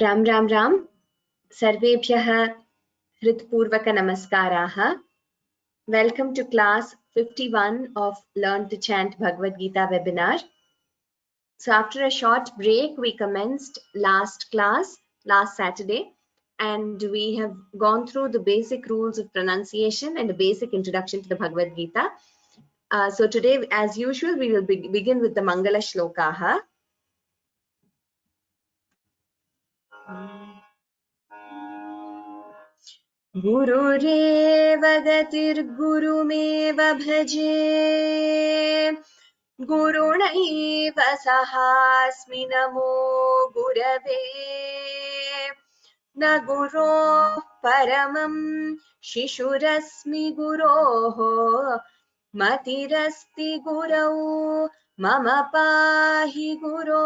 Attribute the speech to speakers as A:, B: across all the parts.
A: राम राम राम सर्वेभ्यः हृत्पूर्वक नमस्काराः. Welcome to class 51 of Learn to Chant Bhagavad Gita webinar. So after a short break, we commenced last class last Saturday, and we have gone through the basic rules of pronunciation and a basic introduction to the Bhagavad Gita. So today, as usual, we will begin with the Mangala Shlokaha. गुरुरेव गतिर्गुरुमेव भजे गुरुणैव सहास्मि नमो गुरवे न गुरोः परमं शिशुरस्मि गुरोः मतिरस्ति गुरौ मम पाहि गुरो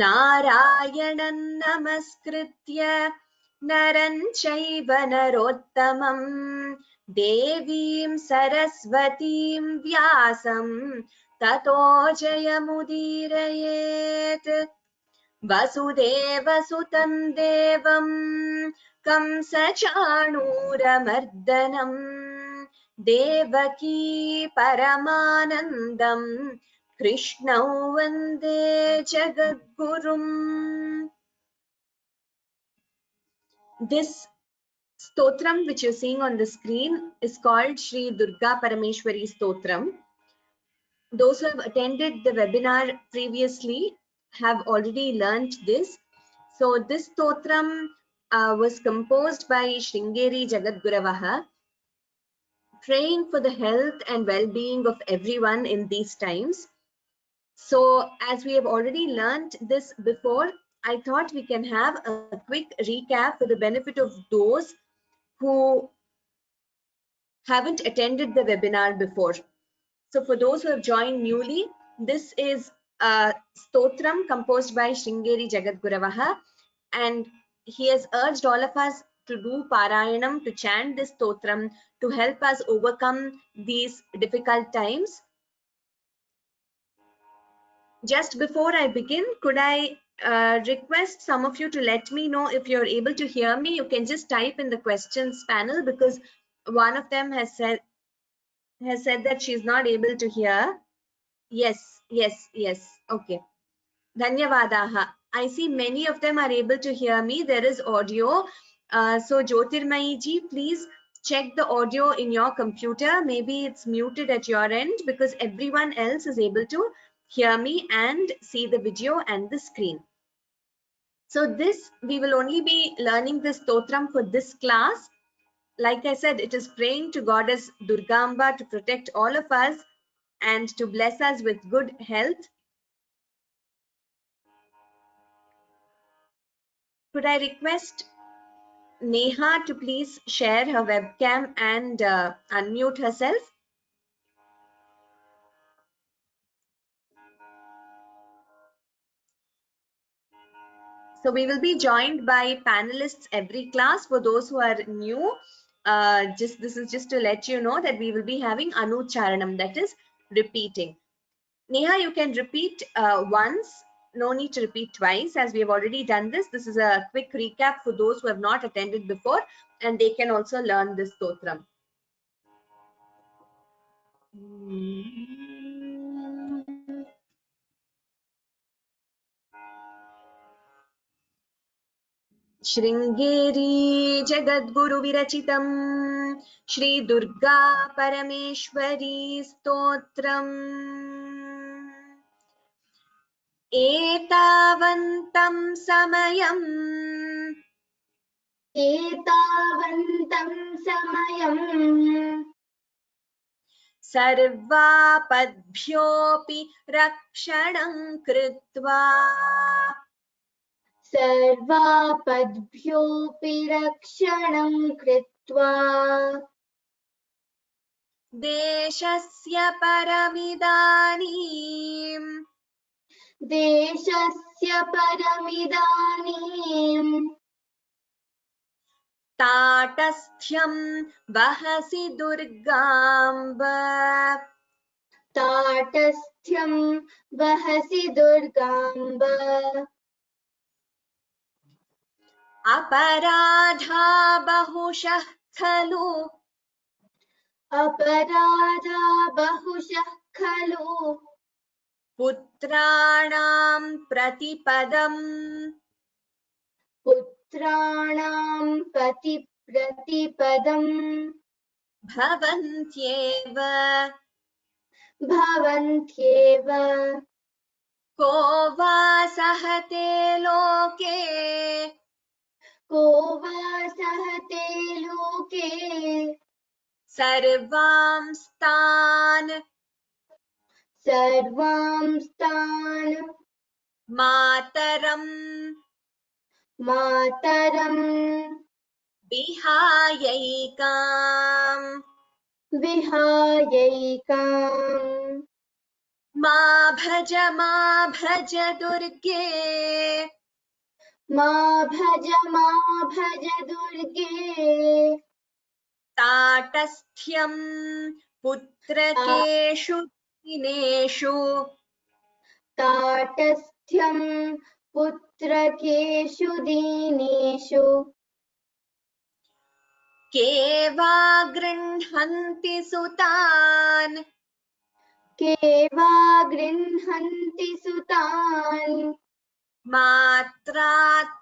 A: नारायणं नमस्कृत्य नरं चैव नरोत्तमं देवीं सरस्वतीं व्यासं ततो जयमुदीरयेत् वसुदेवसुतं देवं कंसचाणूरमर्दनं देवकी परमानन्दं कृष्णौ वन्दे जगद्गुरुम्. This stotram which you're seeing on the screen is called Shri Durga Parameshwari Stotram. Those who have attended the webinar previously have already learnt this. So this stotram was composed by Sringeri Jagadguravaha, praying for the health and well-being of everyone in these times. So as we have already learnt this before, I thought we can have a quick recap for the benefit of those who haven't attended the webinar before. So for those who have joined newly, this is a stotram composed by Sringeri Jagadguravaha, and he has urged all of us to do Parayanam, to chant this stotram to help us overcome these difficult times. Just before I begin, could I request some of you to let me know if you're able to hear me? You can just type in the questions panel, because one of them has said that she's not able to hear. Yes. Okay. Dhanyavadaha. I see many of them are able to hear me. There is audio. So Jyotirmayi ji, please check the audio in your computer. Maybe it's muted at your end, because everyone else is able to hear me and see the video and the screen. So this, we will only be learning this stotram for this class. Like I said, it is praying to Goddess Durgamba to protect all of us and to bless us with good health. Could I request Neha to please share her webcam and unmute herself? So we will be joined by panelists every class. For those who are new, this is just to let you know that we will be having Anucharanam, that is repeating. Neha, you can repeat once. No need to repeat twice, as we have already done this. This is a quick recap for those who have not attended before, and they can also learn this stotram. Sringeri जगद्गुरुविरचितं Shri Durga परमेश्वरी स्तोत्रम् एतावन्तं समयम् सर्वापद्भ्योऽपि रक्षणं कृत्वा देशस्य परमिदानीम् ताटस्थ्यं वहसि दुर्गाम्ब
B: ताटस्थ्यं वहसि दुर्गाम्ब
A: अपराधा बहुशः खलु
B: अपराधा बहुशः खलु
A: पुत्राणां प्रतिपदम्
B: पुत्राणां प्रतिपदम्
A: भवन्त्येव
B: भवन्त्येव
A: को वा सहते लोके
B: को वा सहते लोके
A: सर्वांस्तान्
B: सर्वांस्तान्
A: मातरम्
B: मातरम्
A: विहायैकाम्
B: विहायैकाम्
A: मा भज दुर्गे
B: मा भज दुर्गे
A: ताटस्थ्यं पुत्रकेषु दिनेषु
B: ताटस्थ्यं पुत्रकेषु दीनेषु
A: के वा गृह्णन्ति सुतान्
B: के वा गृह्णन्ति सुतान्
A: मात्रा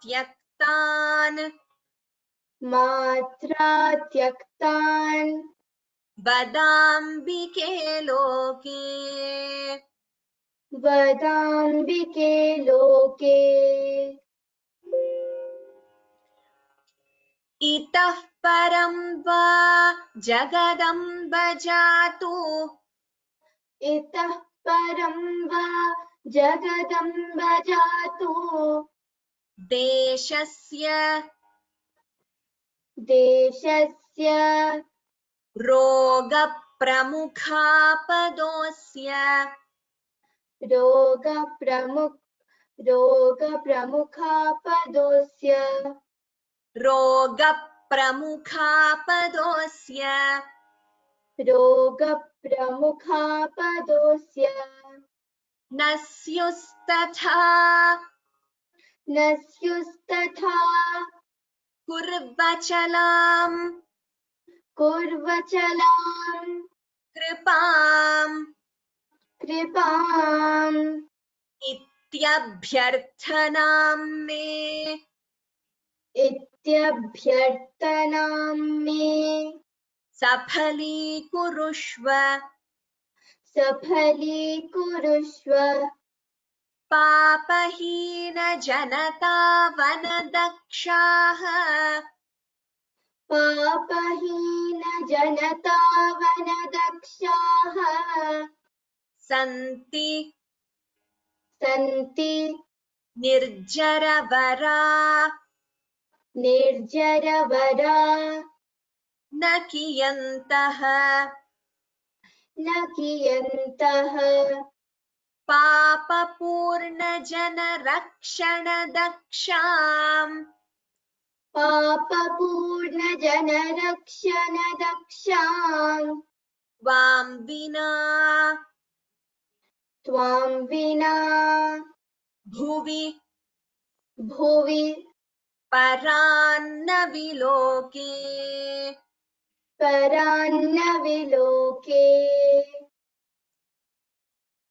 A: त्यक्तान्
B: मात्रा त्यक्तान्
A: वदाम्बिके लोके
B: वदाम्बिके लोके
A: इतः परं वा जगदम्ब जातु
B: इतः परं वा जगदम्ब जातु
A: देशस्य रोगप्रमुखापदोऽस्य
B: रोगप्रमुखापदोऽस्य
A: न स्युस्तथा कुर्वचलाम् कृपाम् इत्यभ्यर्थनां मे सफलीकुरुष्व पापहीनजनतावनदक्षाः
B: पापहीनजनतावनदक्षाः
A: सन्ति
B: सन्ति
A: निर्जरवरा न कियन्तः पापपूर्णजनरक्षणदक्षाम्
B: पापपूर्णजनरक्षणदक्षाम् त्वां विना
A: भुवि परान्न विलोके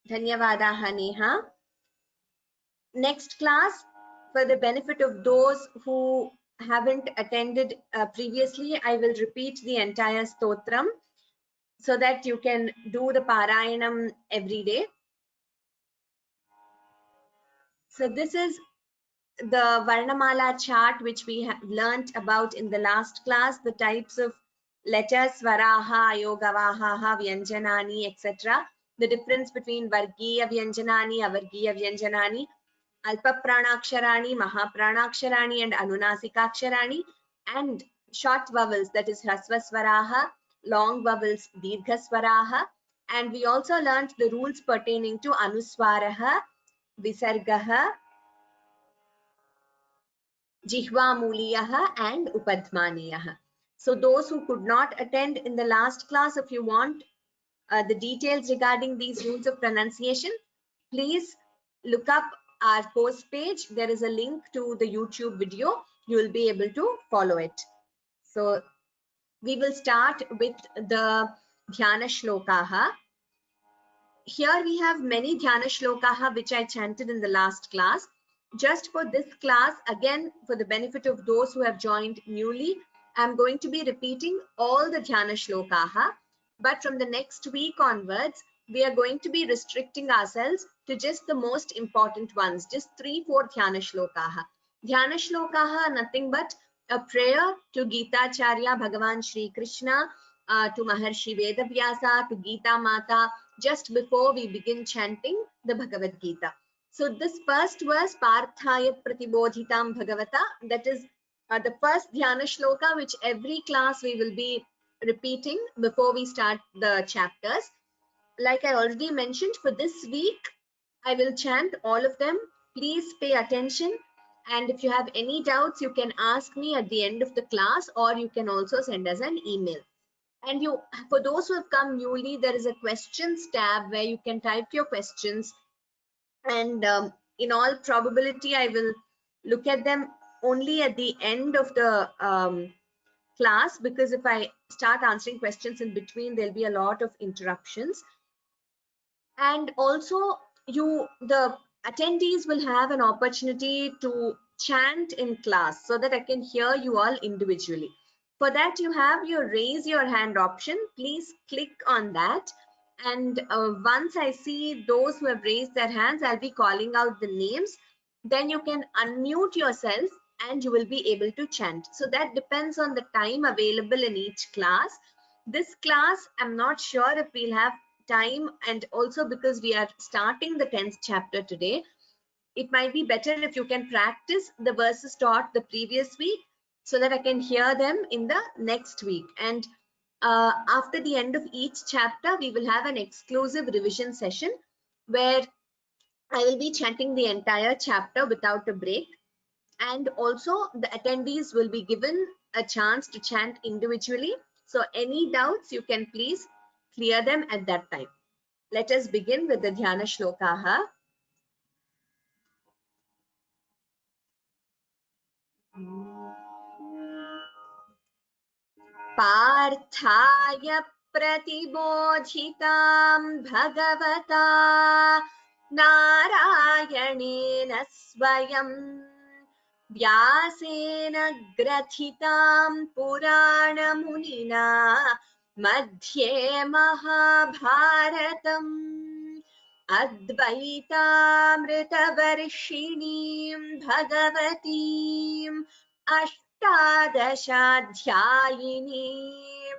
A: धन्यवादाः Neha. Next class, for the benefit of those who haven't attended previously, I will repeat the entire stotram so that you can do the Parayanam every day. So this is the Varnamala chart which we have learnt about in the last class, the types of letters, Svaraha, Ayogavaha, Vyanjanani, etc. The difference between Vargiya Vyanjanani, Avargiya Vyanjanani, Alpa Pranaksharani, Maha Pranaksharani, and Anunasikaksharani, and short vowels, that is Hrasva Swaraha, long vowels, Dirgha Swaraha, and we also learnt the rules pertaining to Anuswaraha, Visargaha, Jihvamuliyaha, and Upadmaniyaha. So those who could not attend in the last class, if you want the details regarding these rules of pronunciation, please look up our course page. There is a link to the YouTube video. You will be able to follow it. So we will start with the Dhyana Shlokaha. Here we have many Dhyana Shlokaha which I chanted in the last class. Just for this class, again, for the benefit of those who have joined newly, I'm going to be repeating all the Dhyana Shlokaha. But from the next week onwards, we are going to be restricting ourselves to just the most important ones, just 3-4 Dhyana Shlokaha. Dhyana Shlokaha, nothing but a prayer to Gitacharya, Bhagavan Shri Krishna, to Maharshi Vedavyasa, to Gita Mata, just before we begin chanting the Bhagavad Gita. So this first verse, Parthaya Pratibodhitam Bhagavata, that is the first Dhyana Shloka, which every class we will be repeating before we start the chapters. Like I already mentioned, for this week, I will chant all of them. Please pay attention. And if you have any doubts, you can ask me at the end of the class, or you can also send us an email. And for those who have come newly, there is a questions tab where you can type your questions. And in all probability, I will look at them only at the end of the class, because if I start answering questions in between, there'll be a lot of interruptions. And also the attendees will have an opportunity to chant in class so that I can hear you all individually. For that, you have your raise your hand option. Please click on that. And once I see those who have raised their hands, I'll be calling out the names. Then you can unmute yourself and you will be able to chant. So that depends on the time available in each class. This class, I'm not sure if we'll have time, and also because we are starting the 10th chapter today, it might be better if you can practice the verses taught the previous week so that I can hear them in the next week. And after the end of each chapter, we will have an exclusive revision session where I will be chanting the entire chapter without a break. And also the attendees will be given a chance to chant individually. So any doubts, you can please clear them at that time. Let us begin with the Dhyana Shlokaha. Parthaya Pratibodhitam Bhagavata Narayanena Swayam Vyasena Grathitam Purana Munina Madhye Mahabharatam Advaitaamritavarshiniim Bhagavatiim Ashtadashaadhyayiniim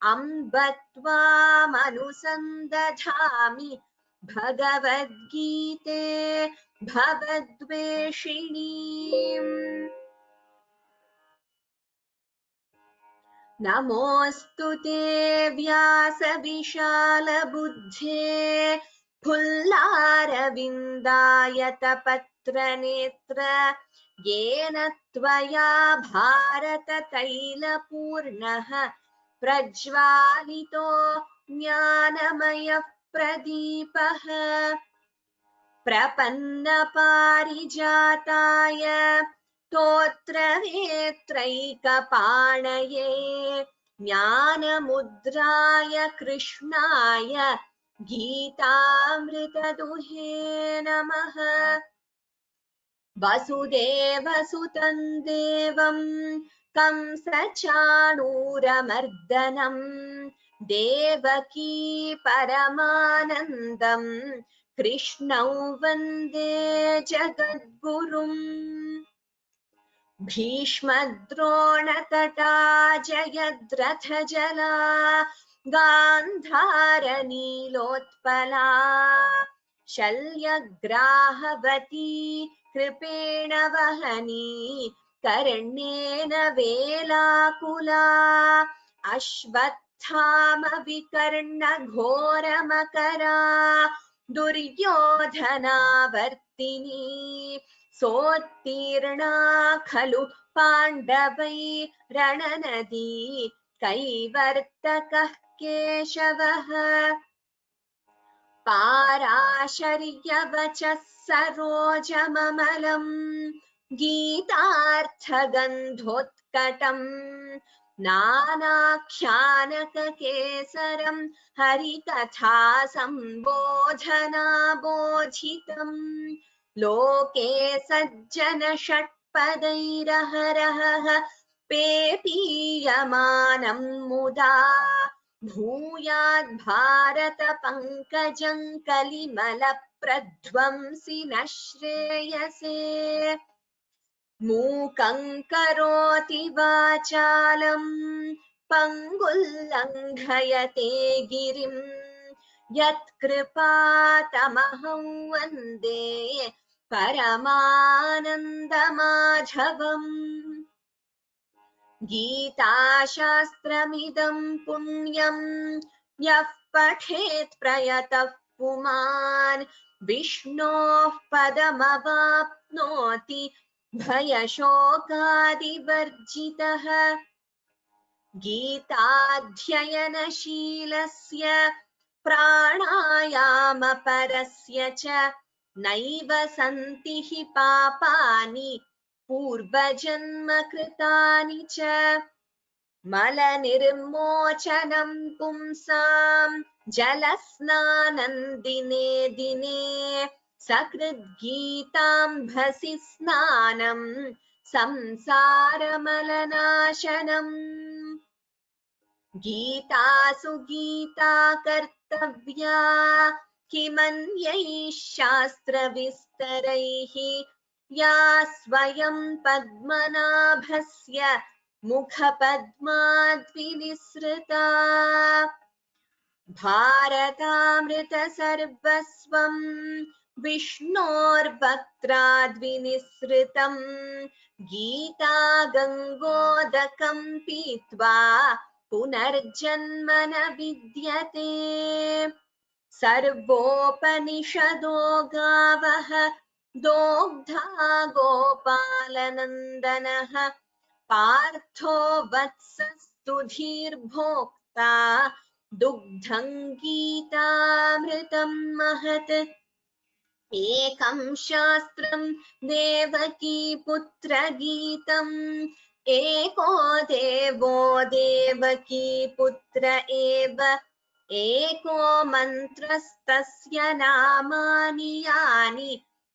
A: Amb Tvamanusandadhami Bhagavad Gite Bhavadveshiniim. Namostute Vyasa Vishala Buddhe Pullarvindayata Patra Netra Yena Tvaya Bharata Taila Purnaha Prajvalito Jnanamaya Pradipaha Prapanna Parijataya Totravetraikapanaye Jnanamudraya Krishnaya Gitamritaduhe Namaha. Vasudeva Sutam Devam Kamsachanuramardanam Devaki Paramanandam Krishnau Vande Jagadgurum. Bhishmadrona Tata Jayadratha Jala Gandhara Nilotpala Shalyagrahavati Kripena Vahani Karnena Velakula Ashvathama Vikarna Ghora Makara Duryodhana Vartini Sotirna Khalu Pandavai Rananadi Kaivartakah Keshavaha. पाराशर्यवचः सरोजममलम् गीतार्थगन्धोत्कटम् नानाख्यानककेसरम् हरिकथा सम्बोधनाबोधितम् लोके सज्जन षट्पदैरहरः पेपीयमानं मुदा भूयाद् भारत पङ्कजं कलिमलप्रध्वंसि न श्रेयसे मूकं करोति वाचालं पङ्गुल्लङ्घयते गिरिं यत्कृपातमहं वन्दे परमानन्दमाधवम् गीताशास्त्रमिदं पुण्यं यः पठेत् प्रयतः पुमान् विष्णोः पदमवाप्नोति भयशोकादिवर्जितः गीताध्ययनशीलस्य प्राणायामपरस्य च नैव सन्ति हि पापानि पूर्वजन्मकृतानि च मलनिर्मोचनं पुंसां जलस्नानं दिने दिने सकृद्गीताम्भसि स्नानं संसारमलनाशनम् गीतासु गीता कर्तव्या किमन्यैः शास्त्रविस्तरैः या स्वयं पद्मनाभस्य मुखपद्माद्विनिसृता भारतामृतसर्वस्वं विष्णोर्वक्त्राद्विनिसृतं गीता गङ्गोदकं पीत्वा पुनर्जन्म न विद्यते सर्वोपनिषदो गावः दोग्धा गोपालनन्दनः पार्थो वत्सस्तुधीर्भोक्ता दुग्धं गीतामृतं महत् एकं शास्त्रं देवकीपुत्रगीतम् एको देवो देवकीपुत्र एव एको मन्त्रस्तस्य नामानि यानि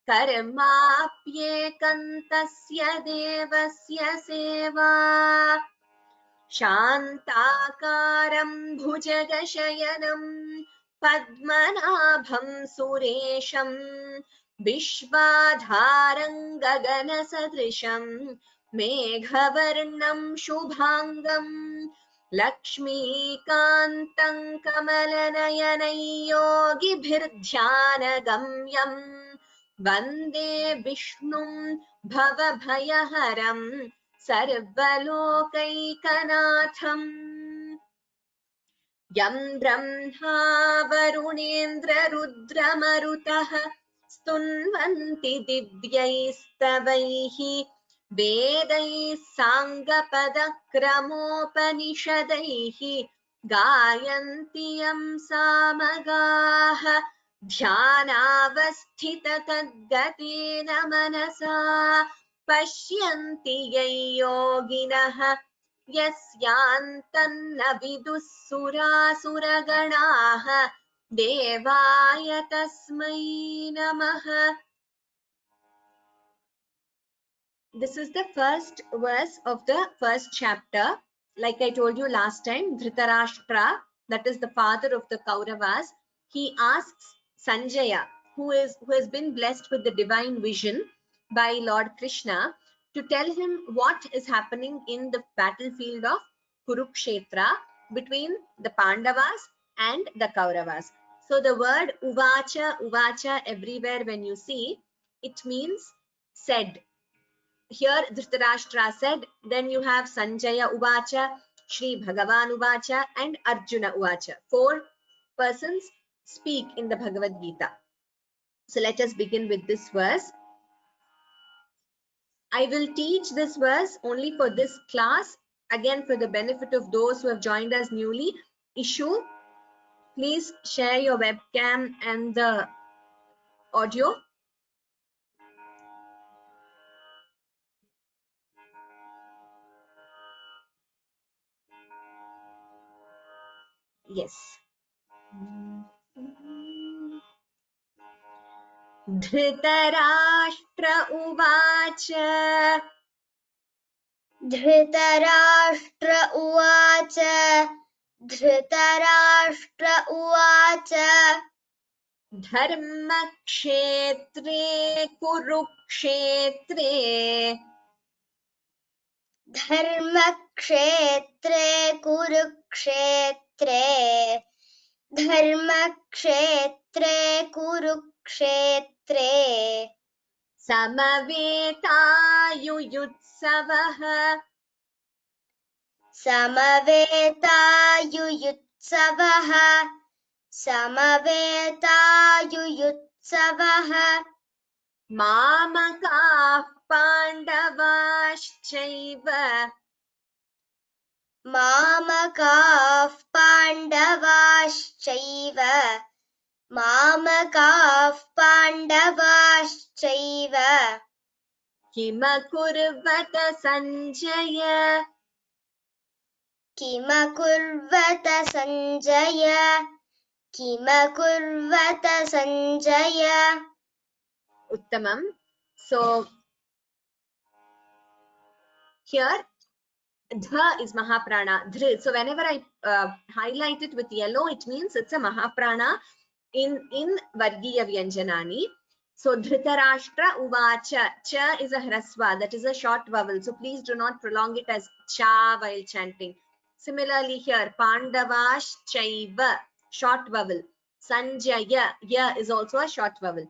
A: कर्माप्येकं तस्य देवस्य सेवा शान्ताकारं भुजगशयनं पद्मनाभं सुरेशं विश्वाधारं गगनसदृशं मेघवर्णं शुभाङ्गं लक्ष्मीकान्तं कमलनयनं योगिभिर्ध्यानगम्यं वन्दे विष्णुं भवभयहरं सर्वलोकैकनाथम् यं ब्रह्मा वरुणेन्द्ररुद्रमरुतः स्तुन्वन्ति दिव्यैस्तवैः वेदैः साङ्गपदक्रमोपनिषदैः गायन्ति यं सामगाः ध्यानावस्थिततद्गतेन मनसा पश्यन्ति यं योगिनः यस्यान्तन्न विदुः सुरासुरगणाः देवाय तस्मै नमः. This is the first verse of the first chapter. Like I told you last time, Dhritarashtra, that is the father of the Kauravas, he asks Sanjaya, who has been blessed with the divine vision by Lord Krishna, to tell him what is happening in the battlefield of Kurukshetra between the Pandavas and the Kauravas. So the word uvacha, uvacha everywhere when you see, it means said. Here Dhritarashtra said, then you have Sanjaya uvacha, Shri Bhagavan uvacha, and Arjuna uvacha. 4 persons speak in the Bhagavad Gita. So let us begin with this verse. I will teach this verse only for this class, again for the benefit of those who have joined us newly. Issue Please share your webcam and the audio. Yes. Dhritarashtra उवाच
B: धृतराष्ट्र उवाच धृतराष्ट्र उवाच
A: धर्मक्षेत्रे कुरुक्षेत्रे
B: धर्मक्षेत्रे कुरुक्षेत्रे धर्मक्षेत्रे कुरुक्षेत्रे
A: समवेतायुयुत्सवः
B: समवेतायुयुत्सवः समवेतायुयुत्सवः
A: मामकाः पाण्डवाश्चैव
B: मामकाः पाण्डवाश्चैव मामकाः पाण्डवाश्चैव
A: किमकुर्वत सञ्जय
B: किमकुर्वत सञ्जय किमकुर्वत सञ्जय
A: उत्तमम्. So here dha is mahaprana. Dhr. So whenever I highlight it with yellow, it means it's a mahaprana in vargiya vyanjanani. So dhritarashtra uvacha. Cha is a hraswa, that is a short vowel. So please do not prolong it as cha while chanting. Similarly here, pandavash chaiva, short vowel. Sanjaya, ya is also a short vowel.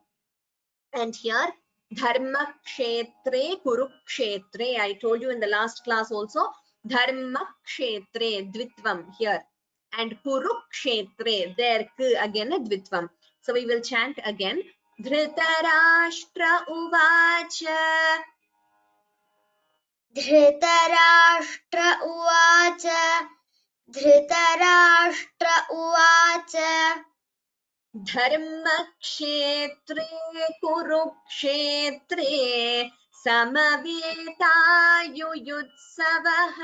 A: And here dharma kshetre kurukshetre, I told you in the last class also, dharma kshetre dvitvam here, and kurukshetre there k again a dvitvam. So we will chant again. Dhritarashtra uvacha
B: Dhritarashtra उवाच धृतराष्ट्र उवाच
A: धर्मक्षेत्रे कुरुक्षेत्रे समवेतायुयुत्सवः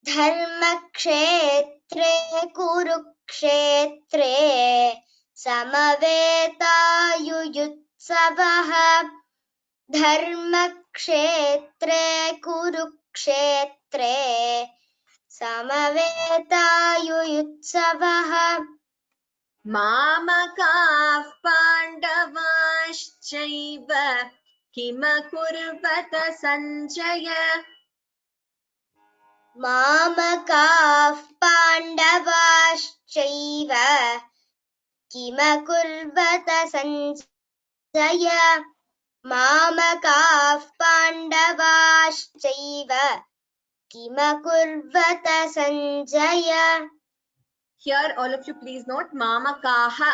B: धर्मक्षेत्रे कुरुक्षेत्रे समवेतायुयुत्सवः धर्मक्षेत्रे कुरुक्षेत्रे समवेतायुयुत्सवः
A: मामकाः पाण्डवाश्चैव किमकुर्वत सञ्जय
B: मामकाः पाण्डवाश्चैव किमकुर्वत सञ्जय मामकाः पाण्डवाश्चैव किमकुर्वत Sanjaya.
A: Here all of you please note mamakaha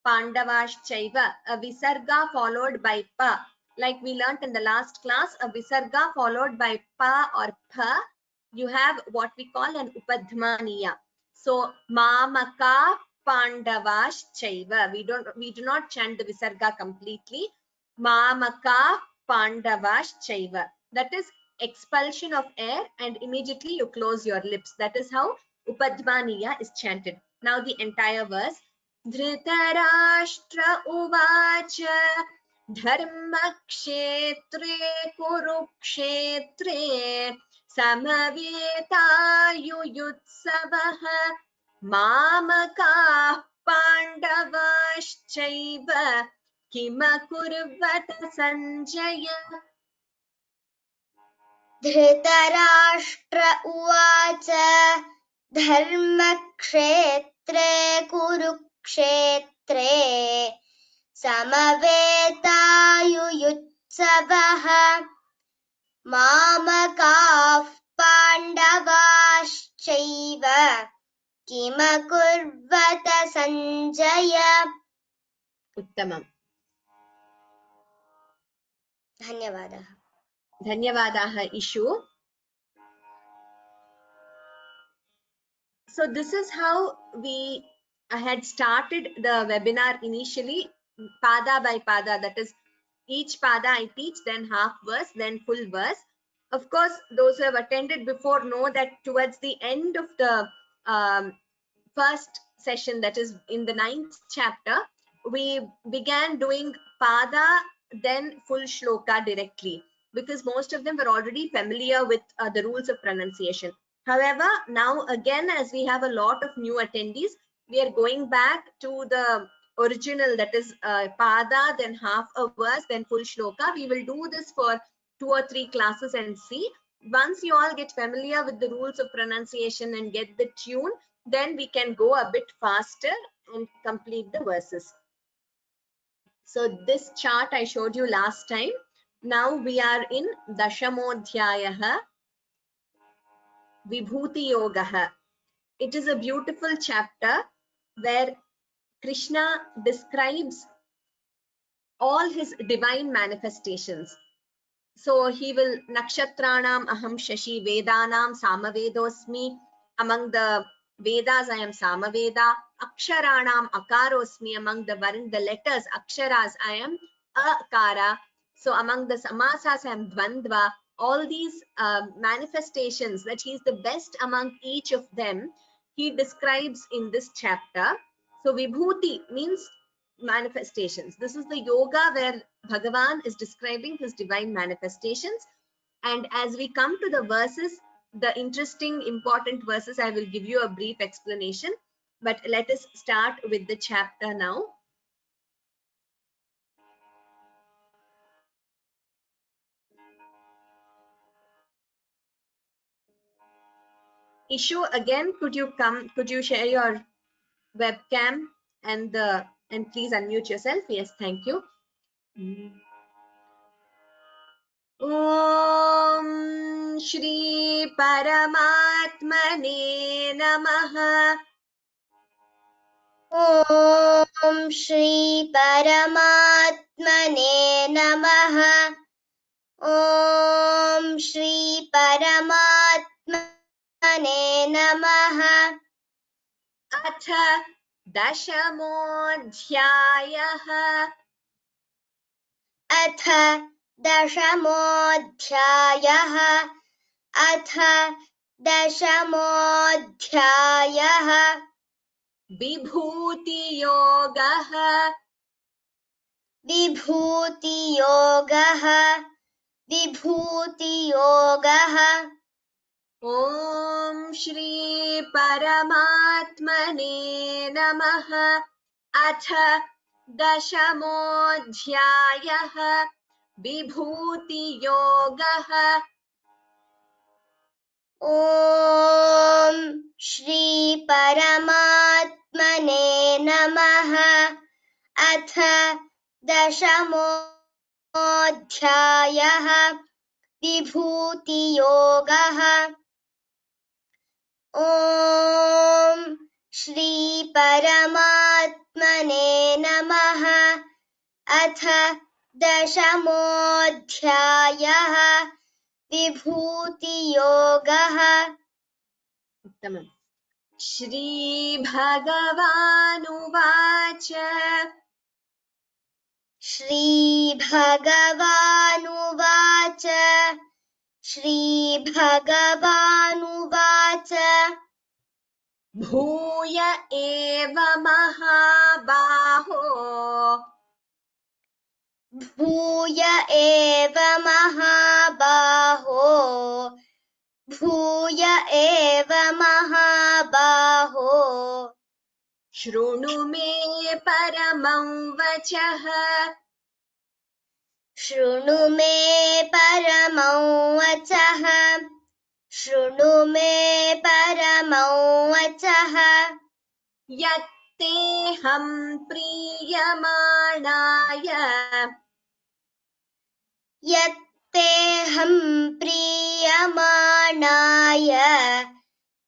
A: pandavaschaiva, a visarga followed by pa. Like we learnt in the last class, a visarga followed by pa or pa, you have what we call an upadhmaniya. So mamaka pandavaschaiva, we do not chant the visarga completely. Mamaka pandavaschaiva, that is expulsion of air and immediately you close your lips. That is how Upadhmaniya is chanted. Now the entire verse. Dhritarashtra uvacha dharma kshetre kurukshetre samavetaayuyutsavah mamakah pandavaschaiva kimakurvata sanjaya.
B: Dhritarashtra उवाच धर्मक्षेत्रे कुरुक्षेत्रे समवेतायुयुत्सवः मामकाः पाण्डवाश्चैव किमकुर्वत सञ्जय.
A: उत्तमम्.
B: धन्यवादः.
A: धन्यवादाः इषु. So this is how we had started the webinar initially, pada by pada, that is each pada I teach, then half verse, then full verse. Of course, those who have attended before know that towards the end of the first session, that is in the 9th chapter, we began doing pada, then full shloka directly, because most of them were already familiar with the rules of pronunciation. However, now again, as we have a lot of new attendees, we are going back to the original, that is pada, then half a verse, then full shloka. We will do this for 2 or 3 classes and see. Once you all get familiar with the rules of pronunciation and get the tune, then we can go a bit faster and complete the verses. So this chart I showed you last time. Now we are in Dashamodhyayah, Vibhuti Yogaha. It is a beautiful chapter where Krishna describes all his divine manifestations. So he will nakshatranam aham shashi, vedanam samavedosmi. Among the Vedas, I am Samaveda. Aksharanam akarosmi. Among the letters, aksharas, I am akara. So among the samasas, I am dvandva. All these manifestations, that he is the best among each of them, he describes in this chapter. So Vibhuti means manifestations. This is the yoga where Bhagavan is describing his divine manifestations. And as we come to the verses, the interesting, important verses, I will give you a brief explanation. But let us start with the chapter now. Ishu, again, could you share your webcam and please unmute yourself? Yes, thank you. Om Shri Paramatmane Namaha.
B: Om Shri Paramatmane Namaha. Om Shri Paramatmane Namaha.
A: Atha Dashamodhyayah.
B: अथ दशमोऽध्यायः अथ दशमोऽध्यायः
A: विभूतियोगः.
B: विभूतियोगः विभूतियोगः
A: ॐ श्री परमात्मने नमः. अथ दशमोऽध्यायः विभूतियोगः.
B: ॐ श्री परमात्मने नमः अथ दशमोऽध्यायः विभूतियोगः ॐ श्री परमात्मने नमः अथ दशमोऽध्यायः विभूतियोगः
A: उत्तमम्. श्री भगवानुवाच.
B: श्रीभगवानुवाच श्रीभगवानुवाच
A: भूय एव महाबाहो.
B: भूय एव महाबाहो भूय एव महाबाहो
A: शृणु मे परमं वचः.
B: शृणु मे परमं वचः शृणु मे परमं वचः
A: यत्तेऽहं प्रीयमाणाय.
B: यत्तेऽहं प्रीयमाणाय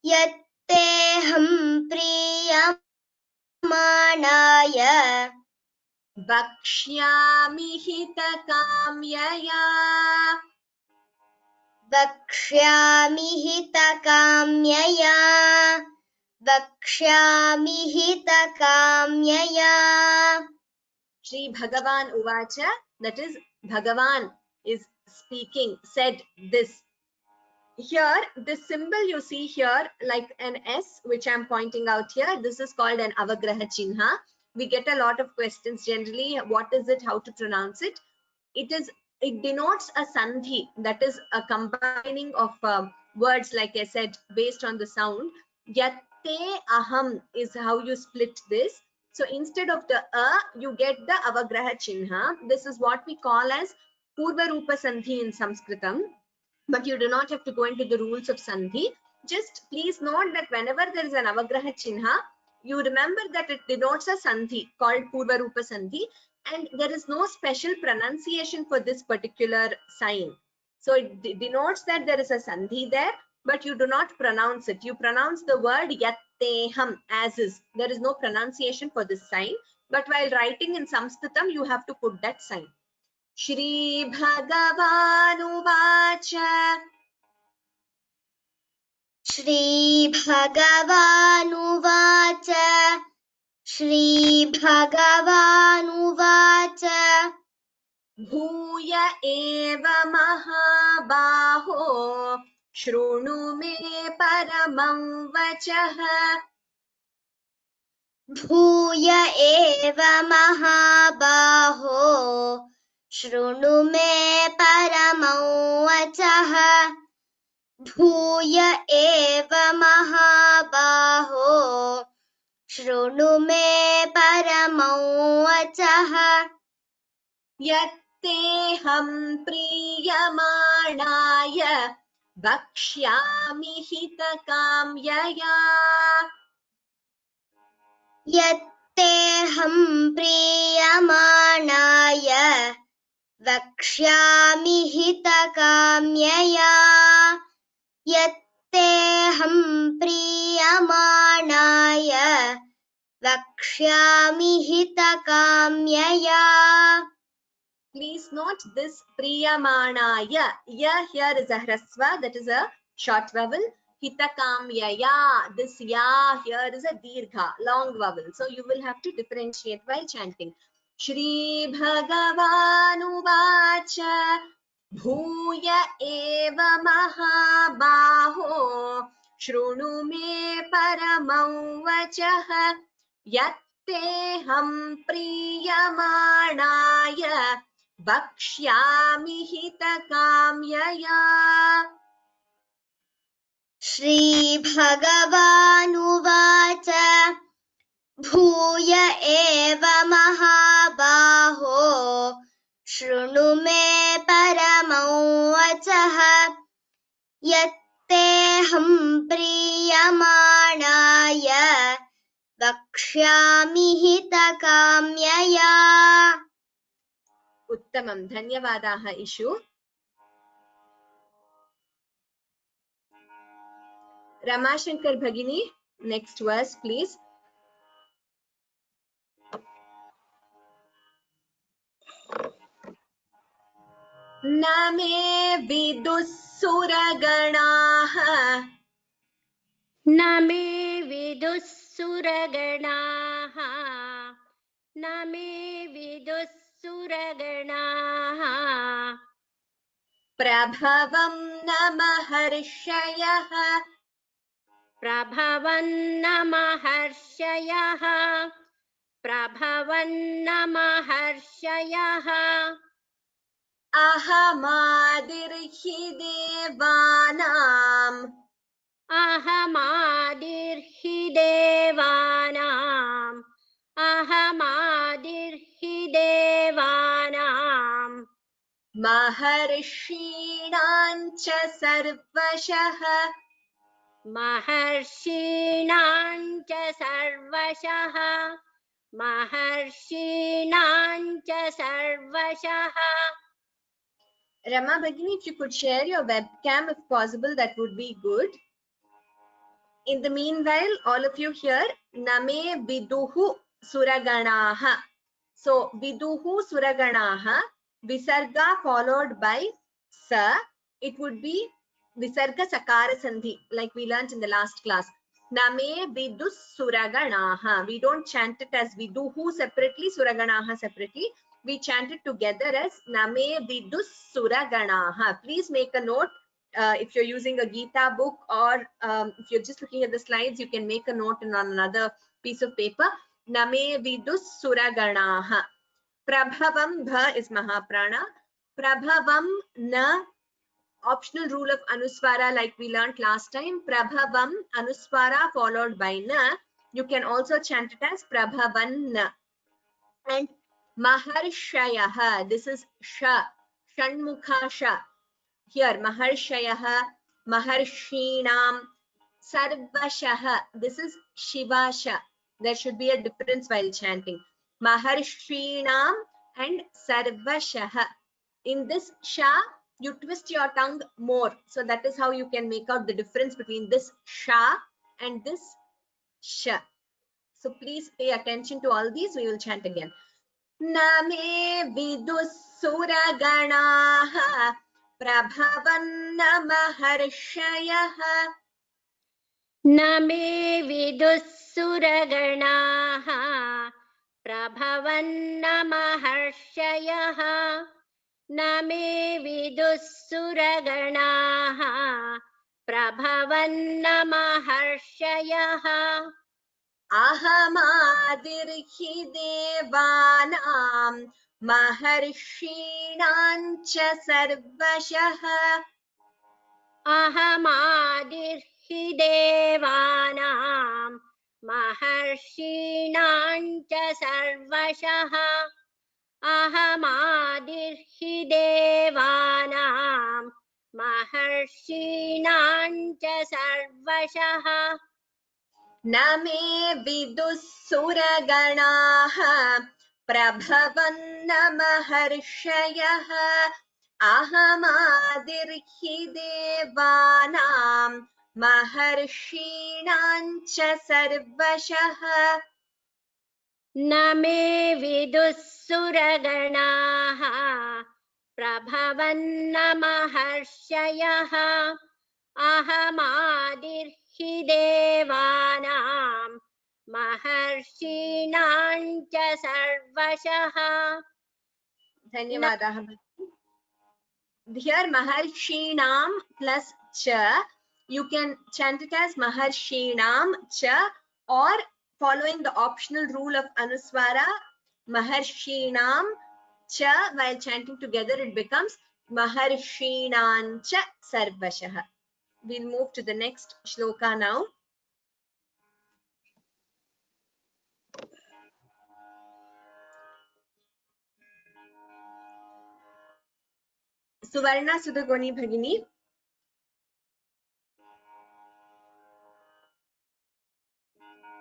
B: यत्तेऽहं प्रीयमाणाय
A: वक्ष्यामि हितकाम्यया.
B: वक्ष्यामि हितकाम्यया वक्ष्यामि हितकाम्यया.
A: Shri Bhagavan Uvacha, that is Bhagavan is speaking, said this. Here, this symbol you see here, like an S, which I'm pointing out here, this is called an Avagraha Chinha. We get a lot of questions generally. What is it? How to pronounce it? It denotes a sandhi, that is a combining of words, like I said, based on the sound. Yatte aham is how you split this. So instead of the you get the Avagraha Chinha. This is what we call as Purva Rupa Sandhi in Sanskritam. But you do not have to go into the rules of Sandhi. Just please note that whenever there is an Avagraha Chinha, you remember that it denotes a Sandhi called Purva Rupa Sandhi, and there is no special pronunciation for this particular sign. So it denotes that there is a Sandhi there, but you do not pronounce it. You pronounce the word Yatteham as is. There is no pronunciation for this sign, but while writing in Sanskritam, you have to put that sign. Shri Bhagavanuvacha.
B: Shri Bhagavanuvacha. Shri Bhagavanuvacha.
A: Bhuya eva mahabaho shrunu me paramam vachaha.
B: Bhuya eva mahabaho shrunu me paramam vachaha. Bhuya eva mahabaho shrunu me paramam vachaha.
A: Yatteham priyamanaya vakshyami hitakamyaya.
B: यत्तेऽहं प्रीयमाणाय वक्ष्यामि हितकाम्यया. यत्तेऽहं प्रीयमाणाय वक्ष्यामि हितकाम्यया.
A: Please note this Priyamanaya. Ya here is a hrasva, that is a short vowel. Hitakamyaya. This ya here is a dirgha, long vowel. So you will have to differentiate while chanting. Shri Bhagavanuvacha. Bhuya eva mahabaho. Shrunu me paramam vachaha. Yatteham priyamanaya. Vakshyami hitakamyaya.
B: श्रीभगवानुवाच भूय एव महाबाहो शृणु मे परमं वचः यत्तेऽहं प्रीयमाणाय वक्ष्यामि हितकाम्यया.
A: Uttamam. Dhanyavadaha Ishu. Ramashankar Bhagini, next verse please. Na me vidussuraganaha.
C: न मे विदुः सुरगणाः न मे विदुः सुरगणाः
A: Prabhavam namahर्षयः.
C: प्रभवन्न महर्षयः प्रभवन्न महर्षयः
A: Ahamadirhi devanam.
C: अहमादिर्हि देवानाम् अहमादिर्हि देवानाम्
A: Maharshinancha sarvashah.
C: महर्षीणाम् च सर्वशः महर्षीणाम् च सर्वशः.
A: Rama Bhagini, if you could share your webcam if possible, that would be good. In the meanwhile, all of you here, Name Viduhu Suraganaha. So, Viduhu Suraganaha, Visarga followed by Sa, it would be Visarga Sakara Sandhi, like we learnt in the last class. Name vidus suraganaha. We don't chant it as viduhu separately, suraganaha separately. We chant it together as Name vidus suraganaha. Please make a note. If you're using a Gita book or if you're just looking at the slides, you can make a note on another piece of paper. Name vidus suraganaha. Prabhavam bha is Mahaprana. Prabhavam na, optional rule of Anuswara like we learned last time. Prabhavam, Anuswara followed by na. You can also chant it as Prabhavan. And Maharshayaha, this is Sha, Shanmukha Sha. Here, Maharshayaha, Maharshinam, Sarvashaha, this is Shivasha. There should be a difference while chanting. Maharshinam and Sarvashaha. In this Sha, you twist your tongue more. So that is how you can make out the difference between this Sha and this Sha. So please pay attention to all these. We will chant again. Name vidussuraganaha prabhavanna maharshayaha.
C: Name विदुःसुरगणाः प्रभवन्नमहर्षयः name विदुःसुरगणाः प्रभवन्नमहर्षयः
A: Ahamadirhi devanam maharshinaam cha sarvashaha.
C: अहमादिर्हि देवानां महर्षीणां च सर्वशः अहमादिर्हि देवानां महर्षीणां च सर्वशः
A: Name vidussuraganaha prabhavanna maharshayaha. Ahamadirhi devanam maharshinaam cha sarvashaha.
C: न मे विदुःसुरगणाः प्रभवन्न महर्षयः अहमादिर्हि देवानां महर्षीणां च सर्वशः
A: Dhanyavadaha. Here Maharshinam plus cha, you can chant it as Maharshinam cha, or following the optional rule of Anuswara, Maharshinam cha, while chanting together it becomes Maharshinan cha sarvashaha. We'll move to the next shloka now. Suvarna Sudagoni Bhagini.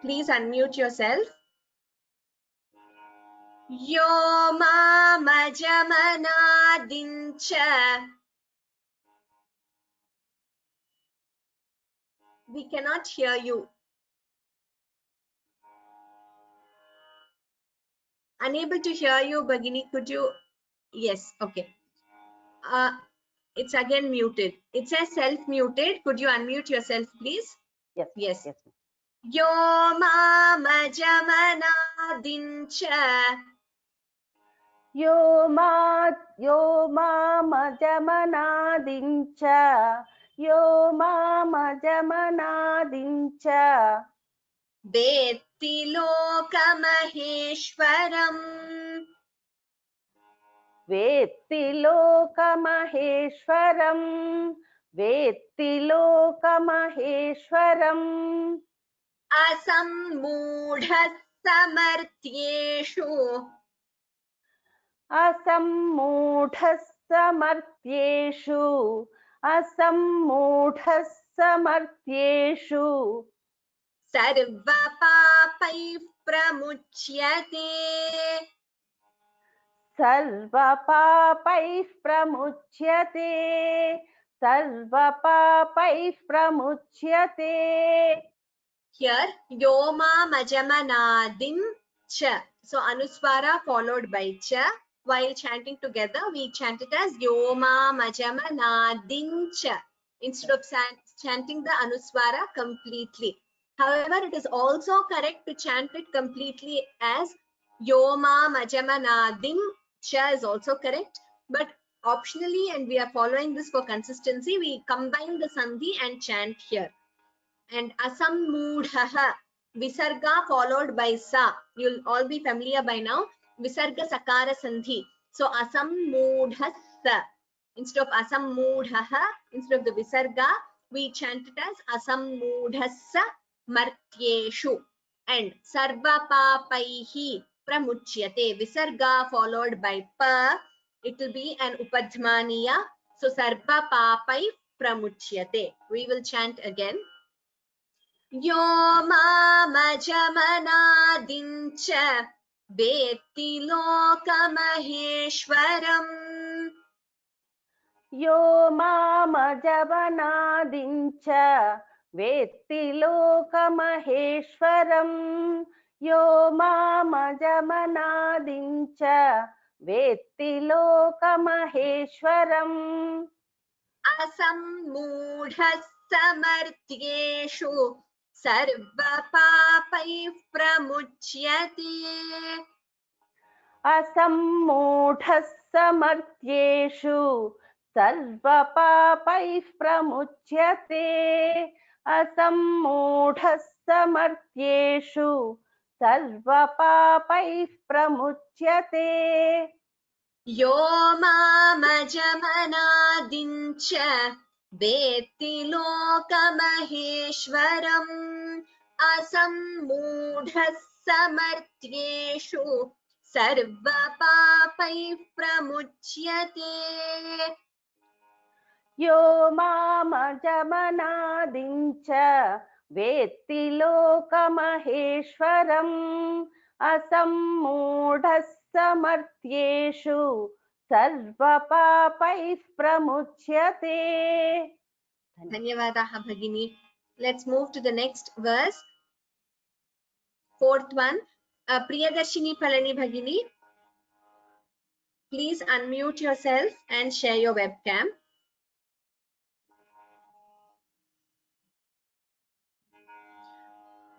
A: Please unmute yourself. Yo mamajamanadincha. We cannot hear you. Unable to hear you, Bhagini. Could you? Yes, okay. It's again muted. It says self-muted. Could you unmute yourself, please?
D: Yes.
A: Yes.
D: Yes.
A: Yo mamajamanadincha.
D: Yo mamajamanadincha. Yo mamajamanadincha.
A: Vetti lokamaheshwaram.
D: Vetti lokamaheshwaram. Vetti lokamaheshwaram.
A: Asammudha samartyeshu.
D: Asammudhasamartyeshu. Asammudhasamartyeshu.
A: Sarvapapai pramuchyate.
D: Sarvapapaih pramuchyate. Sarvapapaih pramuchyate.
A: Here, Yoma Majamanadim Cha. So, Anuswara followed by Cha. While chanting together, we chant it as Yoma Majamanadim Cha. Instead of chanting the Anuswara completely. However, it is also correct to chant it completely as Yoma Majamanadim Cha is also correct. But optionally, and we are following this for consistency, we combine the Sandhi and chant here. And Asam Mudhaha, Visarga followed by Sa. You'll all be familiar by now. Visarga Sakara Sandhi. So Asam Mudhasa. Instead of Asam Mudhaha, instead of the Visarga, we chant it as Asam Mudhasa Martyeshu. And Sarva Papaihi Pramuchyate. Visarga followed by Pa. It will be an Upadhmaniya. So Sarva Papai Pramuchyate. We will chant again. Yo mamajamanadim cha vetti lokamaheshwaram.
D: Yo mamajavanadim vetti lokamaheshwaram. Yo mamajavanadim vetti lokamaheshwaram.
A: Asammudhasamartyeshu sarvapapai pramuchyate.
D: Asammudhasamartyeshu sarvapapaih pramuchyate. Asammudhasamartyeshu sarvapapaih pramuchyate.
A: Yo mamajamanadim cha vetti lokamaheshwaram. Asammudhasamartyeshu sarvapapai pramuchyate.
D: Yo mamajamanadim cha vetti lokamaheshwaram. Asammudhasamartyeshu sarvapapaih pramuchyate.
A: Dhanyavadaha Bhagini. Let's move to the next verse. Fourth one. Priyadarshini Palani Bhagini. Please unmute yourself and share your webcam.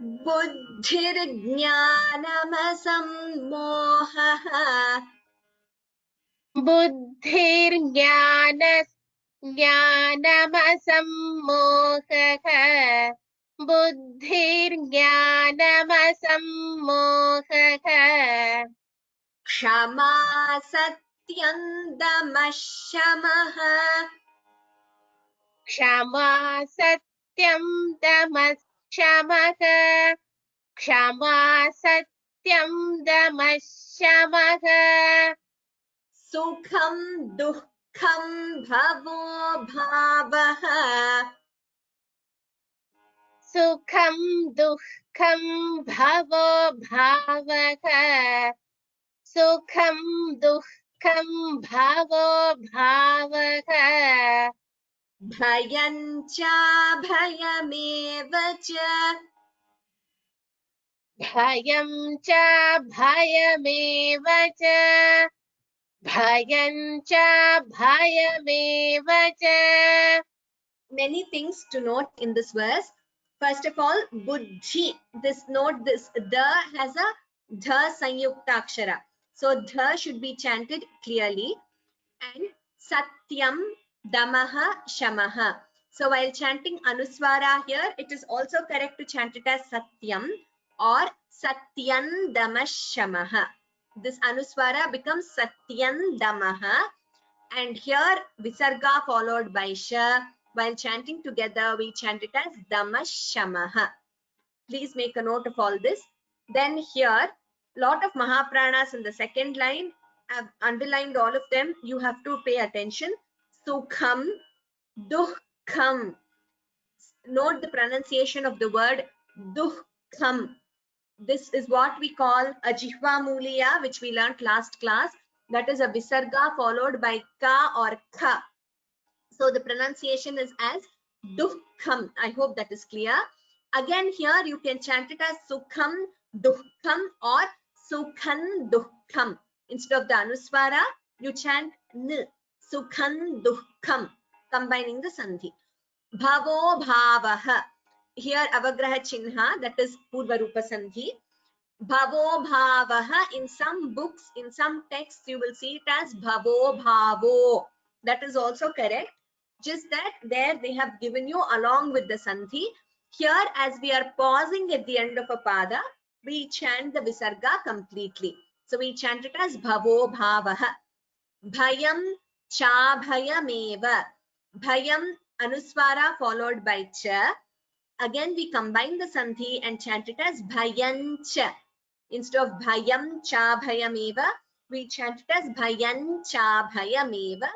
A: Buddhirjnanasammohaha.
C: बुद्धिर्ज्ञानमसम्मोहः बुद्धिर्ज्ञानमसम्मोहः
A: Kshama satyam damashamaha.
C: क्षमा सत्यं दमः शमः क्षमा सत्यं दमः शमः
A: Sukham dukham bhavo bhavaha.
C: सुखं दुःखं भवो भावः सुखं दुःखं भवो भावः
A: Bhayam cha bhayameva cha.
C: भयं च भयमेव च भयं च भयमेव च
A: Many things to note in this verse. First of all, buddhi. This note, this the has a dha sanyukta akshara. So dha should be chanted clearly. And satyam damaha shamaha. So while chanting anuswara here, it is also correct to chant it as satyam or satyan damashamaha. This anuswara becomes satyan damaha. And here visarga followed by sha. While chanting together, we chant it as damashamaha. Please make a note of all this. Then here, lot of mahapranas in the second line. I've underlined all of them. You have to pay attention. Sukham, dukham. Note the pronunciation of the word dukham. This is what we call a jihva muliya, which we learned last class. That is a visarga followed by ka or kha. So the pronunciation is as dukham. I hope that is clear. Again here you can chant it as sukham dukham or sukhan dukham. Instead of the anuswara, you chant n, sukhan dukham, combining the sandhi. Bhavo bhavaha. here avagraha chinha, that is purva rupa sandhi. Bhavo bhavaha, in some books, in some texts, you will see it as bhavo bhavo. That is also correct. Just that there they have given you along with the sandhi. Here, as we are pausing at the end of a pada, we chant the visarga completely. So we chant it as bhavo bhavaha. Bhayam cha bhayameva. Bhayam anuswara followed by cha. Again, we combine the sandhi and chant it as bhayancha. Instead of bhayam cha bhayameva, we chant it as bhayan cha bhayameva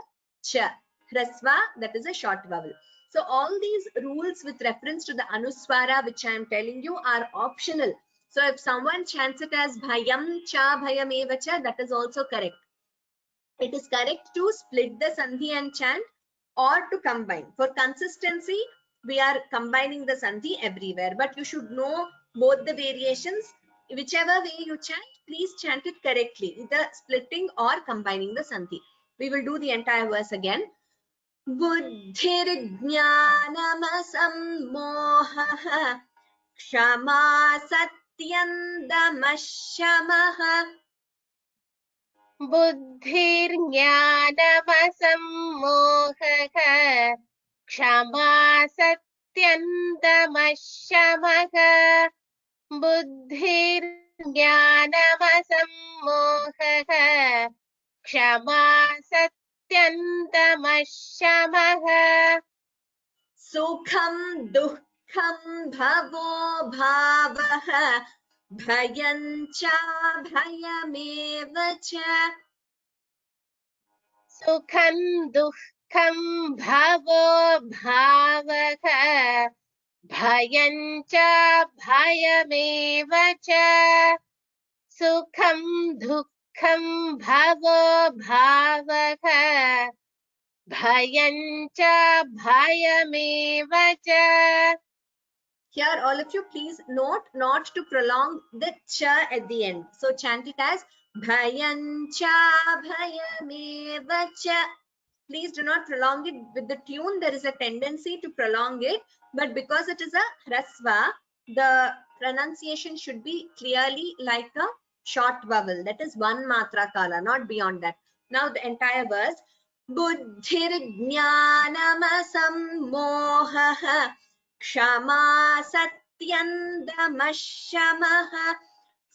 A: cha. Hrasva, that is a short vowel. So all these rules with reference to the anuswara, which I am telling you, are optional. So if someone chants it as bhayam cha bhayameva cha, that is also correct. It is correct to split the sandhi and chant or to combine. For consistency, we are combining the sandhi everywhere, but you should know both the variations. Whichever way you chant, please chant it correctly, either splitting or combining the sandhi. We will do the entire verse again. Buddhir jnanamasammohah kshama satyam damashamah.
C: बुद्धिर्ज्ञानमसम्मोहः क्षमा सत्यन्तमशमः बुद्धिर्ज्ञानमसम्मोहः क्षमा सत्यन्तमशमः
A: सुखं दुःखं भवो भावः भयं च भयमेव च.
C: सुखं दुःखं भवो भावः भयं च भयमेव च सुखं दुःखं भवो भावः भयं च भयमेव च.
A: Here all of you please note not to prolong the cha at the end. So chant it as bhayam cha bhayameva cha. Please do not prolong it with the tune. There is a tendency to prolong it, but because it is a hrasva, the pronunciation should be clearly like a short vowel. That is one matra kala, not beyond that. Now the entire verse. Buddhir jnanam sammohah क्षमा सत्यं दमशमः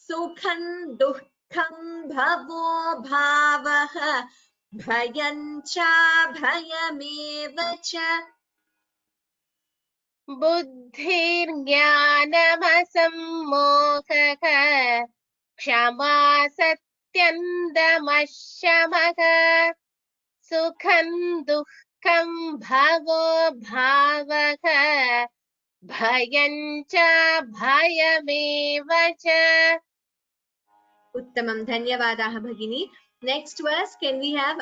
A: सुखं दुःखं भवो भावः भयं च भयमेव च.
C: बुद्धिर्ज्ञानमसम्मोहः क्षमा सत्यं दमशमः सुखं दुःखं भवो भावः भयं च भयमेव च.
A: उत्तमं, धन्यवादाः भगिनी. Next verse, can we have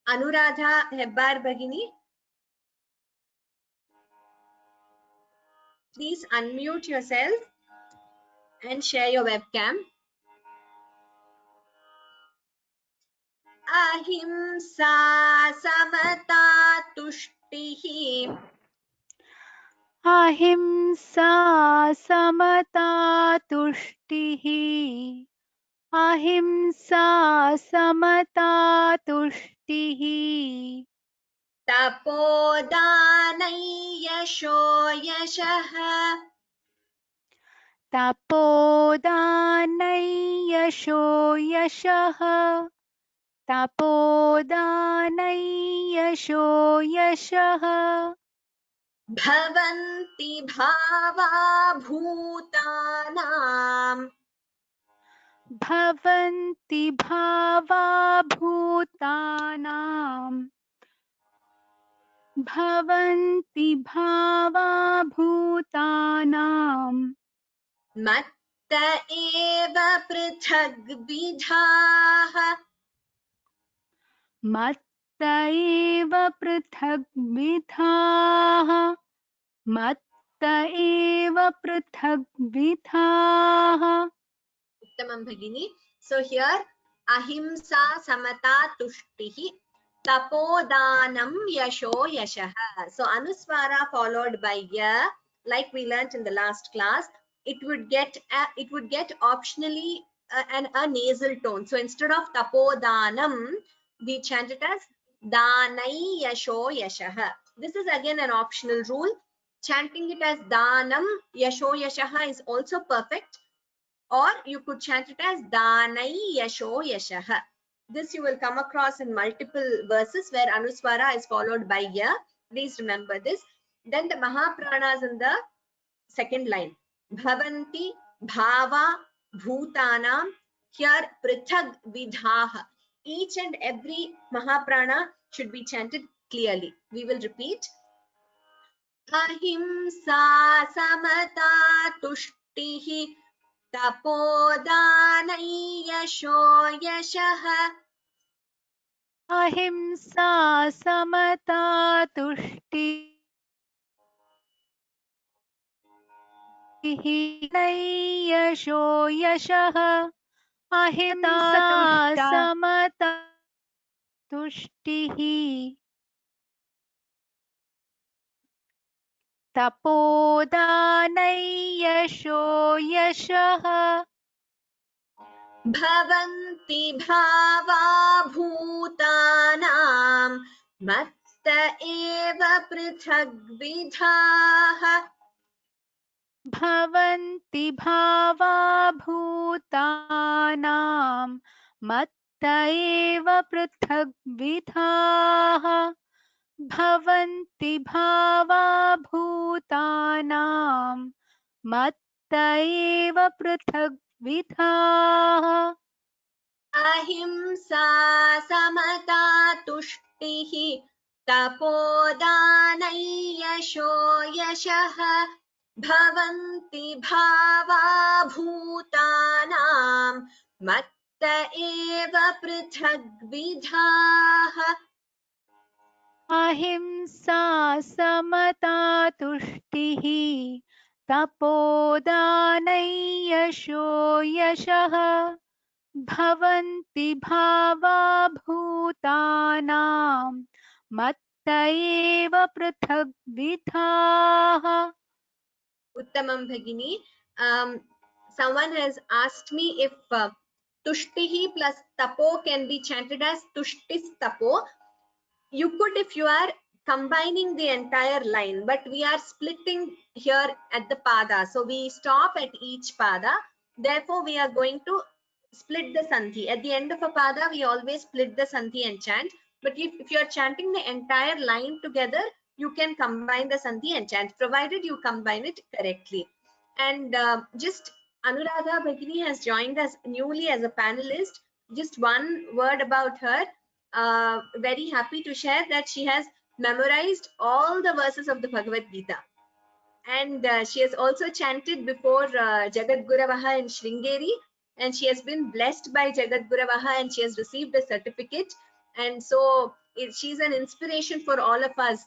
A: Anuradha Hebbar Bhagini? Please unmute yourself and share your webcam. Ahimsa samata tushtihi.
E: अहिंसा समता तुष्टिः अहिंसा समता तुष्टिः
A: तपोदानै यशो यशः.
E: तपोदानै यशो यशः तपोदानै यशो यशः
A: भवन्ति भावा भूतानां.
E: भवन्ति भावा भूतानां भवन्ति भावा भूतानां
A: मत्त एव पृथग्विधाः.
E: मत्त एव पृथग्विधाः मत्त एव पृथग्विधाः.
A: उत्तमं भगिनी. So here ahimsa samata tushtihi tapodanam yasho yashah. So anuswara followed by ya, like we learnt in the last class, it would get optionally a nasal tone. So instead of tapodanam, we chant it as danai yasho yashah. This is again an optional rule. Chanting it as danam yasho yashah is also perfect, or you could chant it as danai yasho yashah. This you will come across in multiple verses where anuswara is followed by ya. Please remember this. Then the mahapranas in the second line. Bhavanti bhava bhutanam. Here prithag vidhaha. Each and every mahaprana should be chanted clearly. We will repeat. Ahimsa samata tushtihi tapodanai yasho yashah.
E: ahimsa samata tushti yasho yashah ahimsa samata tushtihi tapodanai yasho yashah
A: Bhavanti bhava bhutanam matta eva prithag vidhaha.
E: bhavanti bhava bhutanam matta eva prithag vidhaha bhavanti bhava bhutanam matta eva prithag vidhaha
A: Ahimsa samata tushtihi tapodanai yasho yashah. Bhavanti bhava bhutanam matta eva prithag vidhaha.
E: ahimsa samata tushtihi tapodanai yasho yashah bhavanti bhava bhutanam matta eva prithag vidhaha.
A: Uttamam Bhagini. Someone has asked me if tushtihi plus tapo can be chanted as tushtis tapo. You could if you are combining the entire line, but we are splitting here at the pada. So we stop at each pada. Therefore, we are going to split the sandhi. At the end of a pada, we always split the sandhi and chant. But if you are chanting the entire line together, you can combine the sandhi and chant, provided you combine it correctly. And just Anuradha Bhagini has joined us newly as a panelist. Just one word about her. Very happy to share that she has memorized all the verses of the Bhagavad Gita. And she has also chanted before Jagat Guravaha in Sringeri. And she has been blessed by Jagat Guravaha and she has received a certificate. And so she's an inspiration for all of us.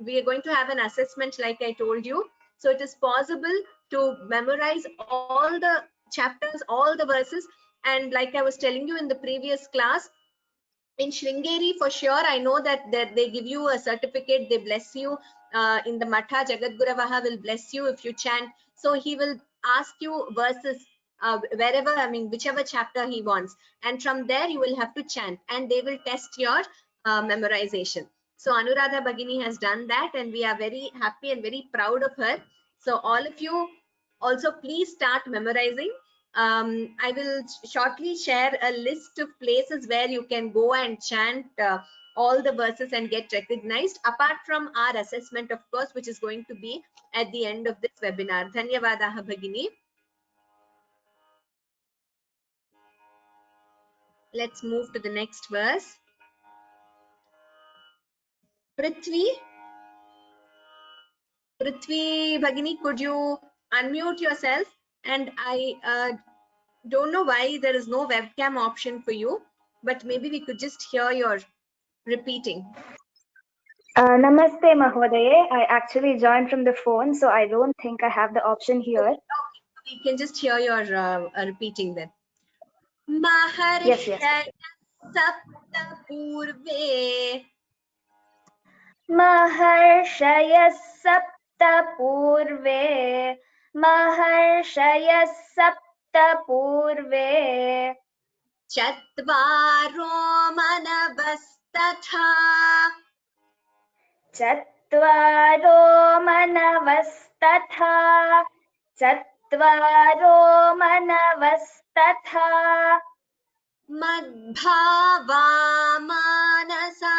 A: We are going to have an assessment like I told you. So it is possible to memorize all the chapters, all the verses. And like I was telling you in the previous class, in Sringeri, for sure, I know that they give you a certificate, they bless you. In the Matha, Jagat Guravaha will bless you if you chant. So he will ask you verses wherever, I mean, whichever chapter he wants. And from there, you will have to chant and they will test your memorization. So Anuradha Bhagini has done that and we are very happy and very proud of her. So all of you also please start memorizing. I will shortly share a list of places where you can go and chant all the verses and get recognized, apart from our assessment, of course, which is going to be at the end of this webinar. Dhanyavadaha Bhagini. Let's move to the next verse. Prithvi Bhagini, could you unmute yourself? And I don't know why there is no webcam option for you, but maybe we could just hear your repeating.
F: Namaste Mahodaye. I actually joined from the phone, so I don't think I have the option here.
A: Okay, we can just hear your repeating then.
F: Yes, yes.
A: Sapta Purve.
F: Maharshaya पूर्वे महर्षयः सप्त पूर्वे
A: चत्वारो मनवस्तथा
F: चत्वारो मनवस्तथा चत्वारो मनवस्तथा
A: मद्भावा मानसा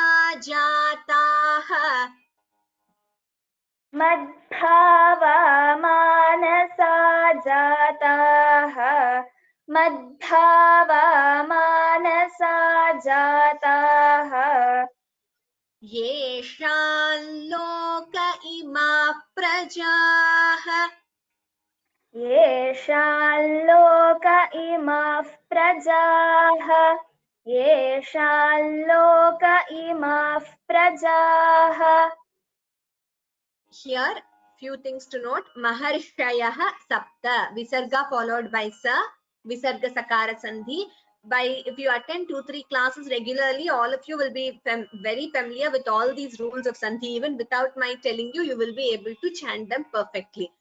A: जाताः
F: मद्भावा मानसा जाताः मद्भावा मानसा जाताः
A: येषां लोक इमाः प्रजाः
F: येषां लोक इमाः प्रजाः येषां लोक इमाः प्रजाः
A: Here few things to note. Maharshayah sapta, visarga followed by sa, visarga sakara sandhi. By if you attend 2-3 classes regularly, all of you will be very familiar with all these rules of sandhi. Even without my telling you, you will be able to chant them perfectly.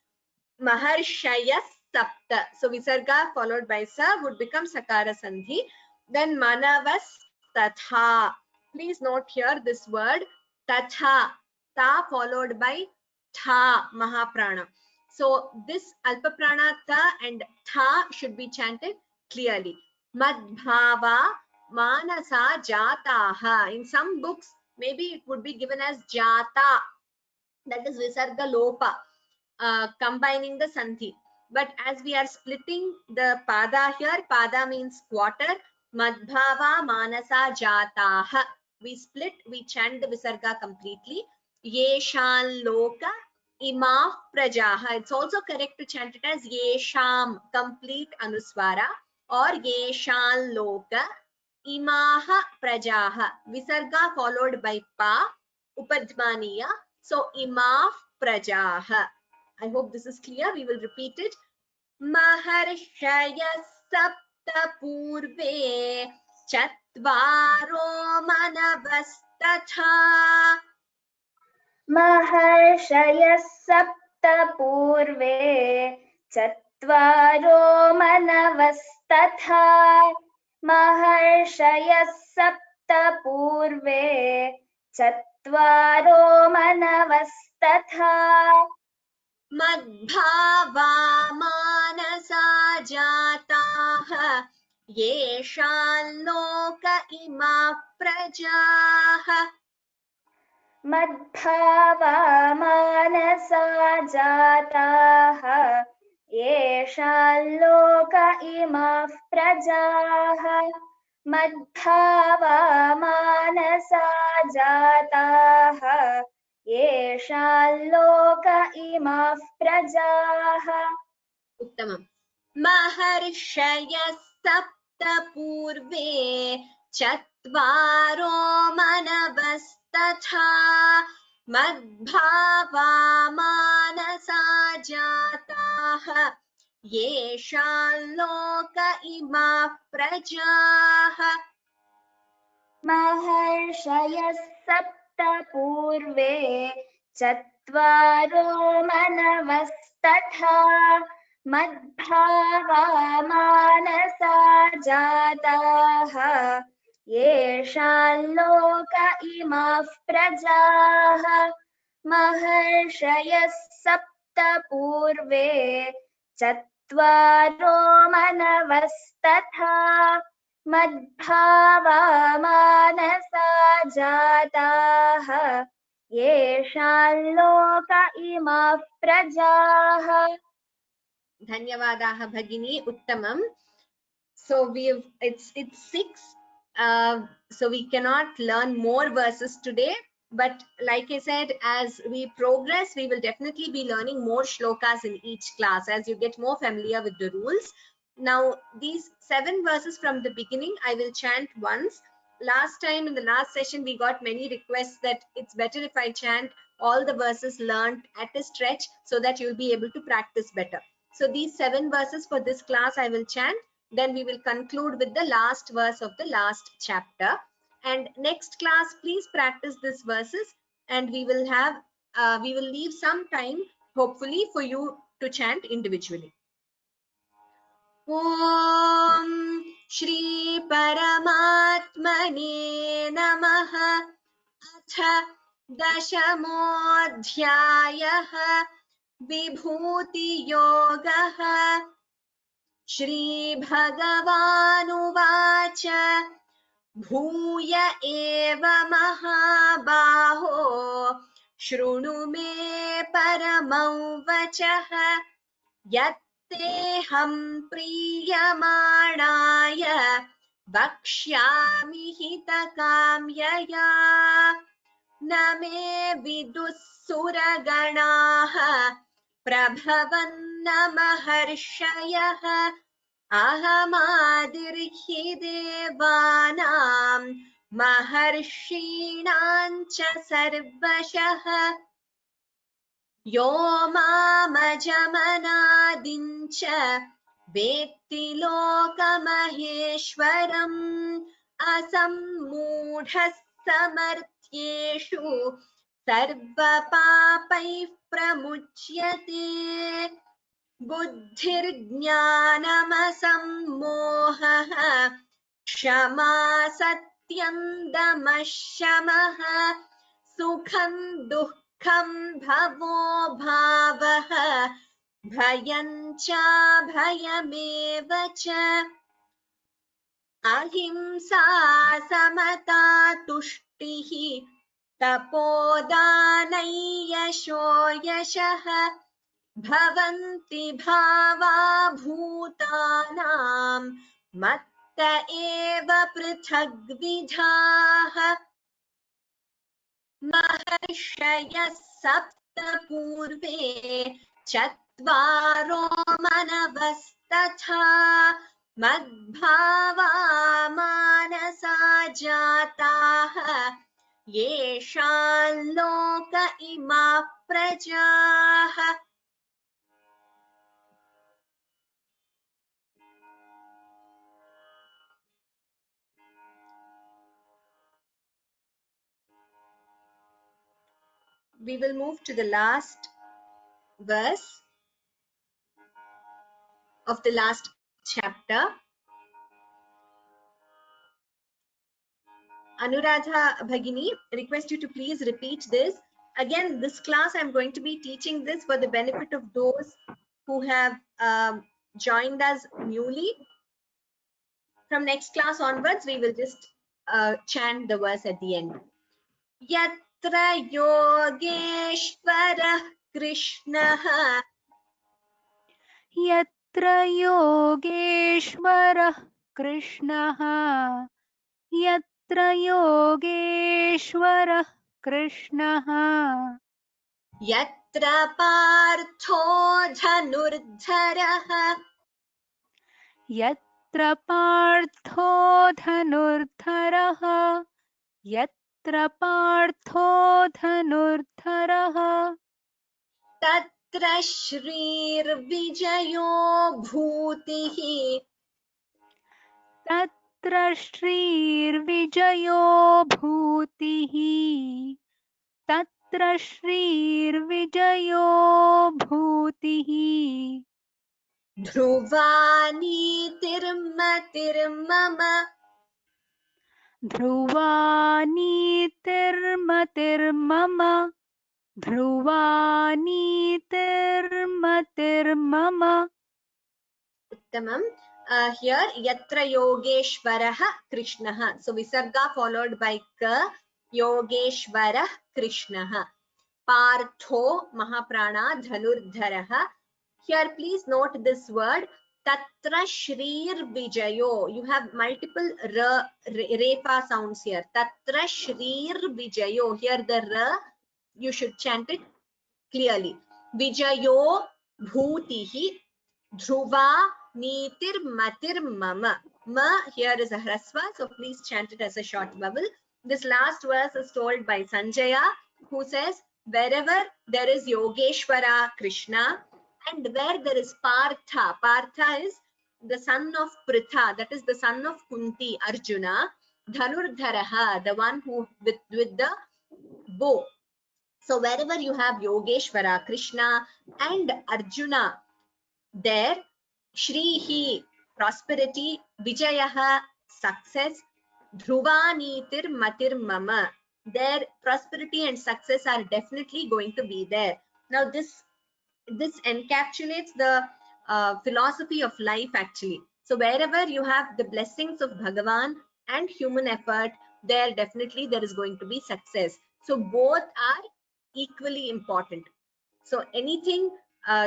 A: Maharshayah sapta, so visarga followed by sa would become sakara sandhi. Then manavas tatha, please note here this word tatha, ta followed by tha, mahaprana. So this alpaprana ta and tha should be chanted clearly. Madbhava manasa jataha. In some books maybe it would be given as jata, that is visarga lopa, combining the sandhi. But as we are splitting the pada here, pada means quarter, madbhava manasa jataha, we split, we chant the visarga completely. Yeshan loka imah prajaha, it's also correct to chant it as yesham, complete anuswara, or yeshan loka imaha prajaha, visarga followed by pa, upadhmaniya, so imah prajaha. I hope this is clear. We will repeat it. Maharshaya sapta purve chatvaro manavastatha.
F: महर्षयः सप्त पूर्वे चत्वारो मनवस्तथा महर्षयः सप्त पूर्वे चत्वारो मनवस्तथा
A: मद्भावा मानसा जाताः येषां लोक इमाः प्रजाः
F: मद्भावा मानसा जाताः येषां लोक इमाः प्रजाः मद्भावा मानसा जाताः येषां लोक इमाः प्रजाः
A: उत्तमम् महर्षयः सप्त पूर्वे चत्वारो मनवस्तथा मद्भावा मानसा जाताः येषां लोक इमाः प्रजाः
F: महर्षयः सप्त पूर्वे चत्वारो मनवस्तथा मद्भावा मानसा जाताः येषां लोक इमाः प्रजाः महर्षयः सप्त पूर्वे चत्वारो मनवस्तथा मद्भावा मानसा जाताः येषां लोक इमाः प्रजाः
A: धन्यवादाः भगिनी उत्तमम्. So it's 6, so we cannot learn more verses today, but like I said, as we progress we will definitely be learning more shlokas in each class as you get more familiar with the rules. Now these 7 verses from the beginning I will chant once. Last time in the last session we got many requests that it's better if I chant all the verses learned at a stretch so that you'll be able to practice better. So these 7 verses for this class I will chant, then we will conclude with the last verse of the last chapter. And next class please practice these verses and we will have we will leave some time, hopefully, for you to chant individually. Om Shri Paramatmane Namaha. Atha Dashamodhyayah Vibhuti Yogaha. Shri Bhagavanuvacha Bhuya eva mahabaho Shrunu me paramau vachaha Yatteham priyamanaya Vakshyami hitakamyaya Name vidusuraganaha Prabhavanna maharshayaha Ahamadirhi devanam maharshinam cha sarvashah Yo mamajamanadin cha vetti lokamaheshwaram asammudhas samartyeshu sarvapapai pramuchyate Buddhirjnanasammohah Kshama satyam damashamaha Sukham dukkham bhavo bhavah Bhayancha bhayamevacha Ahimsa samata tushtihi Tapodanai yasho yashah Bhavanti bhava bhutanam matta eva prithagvidhaha maharshaya sapta purve chatvaro manavastatha madbhava manasa jataha yeshan loka ima prajaha. We will move to the last verse of the last chapter. Anuradha Bhagini, request you to please repeat this. Again, this class I'm going to be teaching this for the benefit of those who have joined us newly. From next class onwards, we will just chant the verse at the end. Yatra Yogeshwarah Krishnah
E: Yatra Yogeshwarah Krishnah Yatra Yogeshwarah Krishnah
A: Yatra Partho Dhanurdharah
E: Yatra Partho Dhanurdharah Yatra Partho Dhanurdharah
A: Tatra Shrir Vijayo Bhutihi
E: Tatra Shrir Vijayo Bhutihi Tatra Shrir Vijayo Bhutihi
A: Dhruvani Tirmatirmama
E: Dhruvani Tirmatirmama Dhruvani Tirmatirmama.
A: Uttamam. Here Yatra Yogeshwaraha Krishnaha. So Visarga followed by Ka. Yogeshwarah Krishnaha. Partho Mahaprana Dhanurdharaha. Here please note this word Tatra Shrir Vijayo. You have multiple Refa sounds here. Tatra Shrir Vijayo. Here the Ra, you should chant it clearly. Vijayo Bhutihi Dhruva Nitir Matir Mama. Ma here is a hrasva, so please chant it as a short vowel. This last verse is told by Sanjaya, who says, wherever there is Yogeshwara Krishna and where there is Partha, Partha is the son of Pritha, that is the son of Kunti, Arjuna, Dhanurdharaha, the one who with the bow. So wherever you have Yogeshwara, Krishna and Arjuna, there Shrihi, prosperity, Vijayaha, success, Dhruvanitir Matir Mama, their prosperity and success are definitely going to be there. Now this encapsulates the philosophy of life actually. So wherever you have the blessings of Bhagavan and human effort, there definitely there is going to be success. So both are equally important. So anything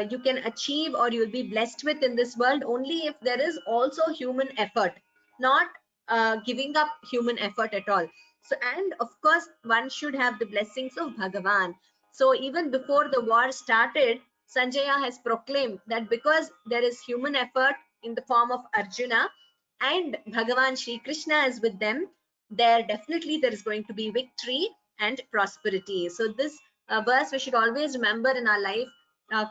A: you can achieve or you'll be blessed with in this world only if there is also human effort, not giving up human effort at all. So, and of course one should have the blessings of Bhagavan. So even before the war started, Sanjaya has proclaimed that because there is human effort in the form of Arjuna and Bhagavan Shri Krishna is with them, there definitely there is going to be victory and prosperity. So this verse we should always remember in our life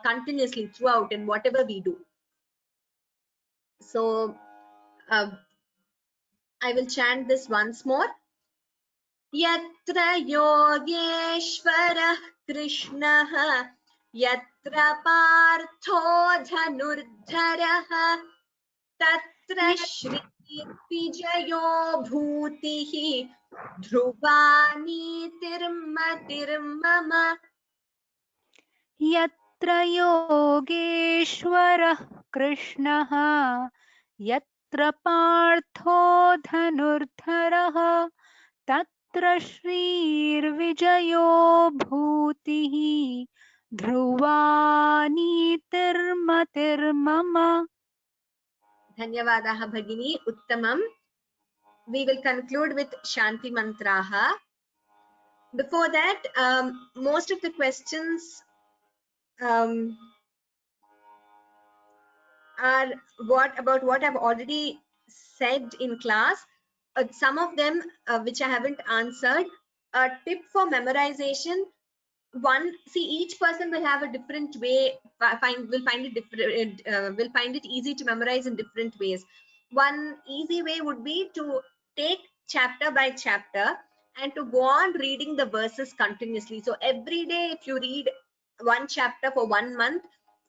A: continuously throughout in whatever we do. So I will chant this once more. Yatra Yogeshwarah Krishnah Yatra Partho Dhanurdharah Tatra Shri Vijayo Bhutihi Dhruvani Tirmatirmama.
E: यत्र योगेश्वरः कृष्णः यत्र पार्थो धनुर्धरः तत्र श्रीर्विजयो भूतिः ध्रुवानीतिर्मतिर्मम.
A: Dhanyavadaha Bhagini, Uttamam. We will conclude with Shanti Mantraha. Before that, most of the questions are what I've already said in class. Some of them which I haven't answered. A tip for memorization: each person will have a different way. Will find it easy to memorize in different ways. One easy way would be to take chapter by chapter and to go on reading the verses continuously. So every day, if you read one chapter for 1 month,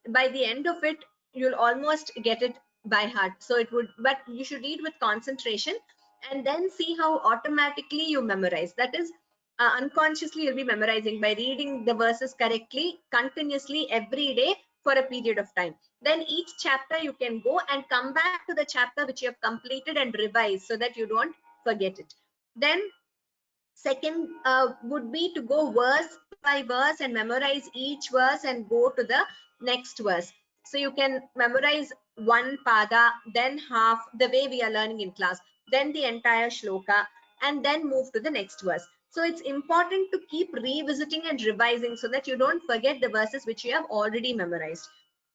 A: by the end of it, you'll almost get it by heart. So it would, but you should read with concentration and then see how automatically you memorize. That is, unconsciously you'll be memorizing by reading the verses correctly continuously every day for a period of time. Then each chapter you can go and come back to the chapter which you have completed and revise so that you don't forget it. Then second would be to go verse by verse and memorize each verse and go to the next verse. So you can memorize one pada, then half, the way we are learning in class, then the entire shloka, and then move to the next verse. So it's important to keep revisiting and revising so that you don't forget the verses which you have already memorized.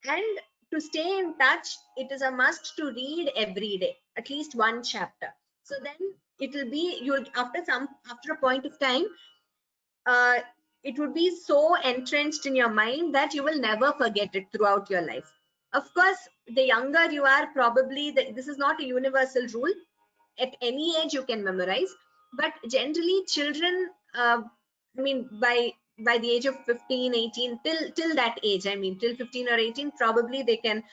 A: And to stay in touch, it is a must to read every day, at least one chapter. So then it will be, you'll after a point of time, it would be so entrenched in your mind that you will never forget it throughout your life. Of course, the younger you are, probably this is not a universal rule. At any age you can memorize, but generally children, I mean by the age of 15, 18, till that age, I mean till 15 or 18, probably they can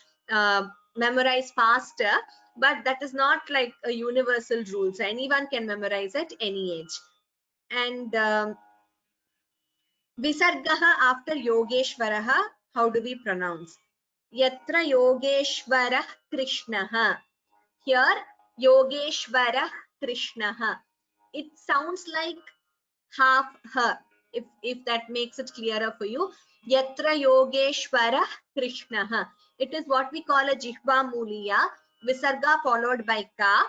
A: memorize faster, but that is not like a universal rule. So anyone can memorize at any age. And Visargaha after Yogeshwaraha, how do we pronounce? Yatra Yogeshwarah Krishnaha. Here, Yogeshwarah Krishnaha. It sounds like half ha, if that makes it clearer for you. Yatra Yogeshwarah Krishnaha. It is what we call a Jihva Muliya, Visarga followed by Ka.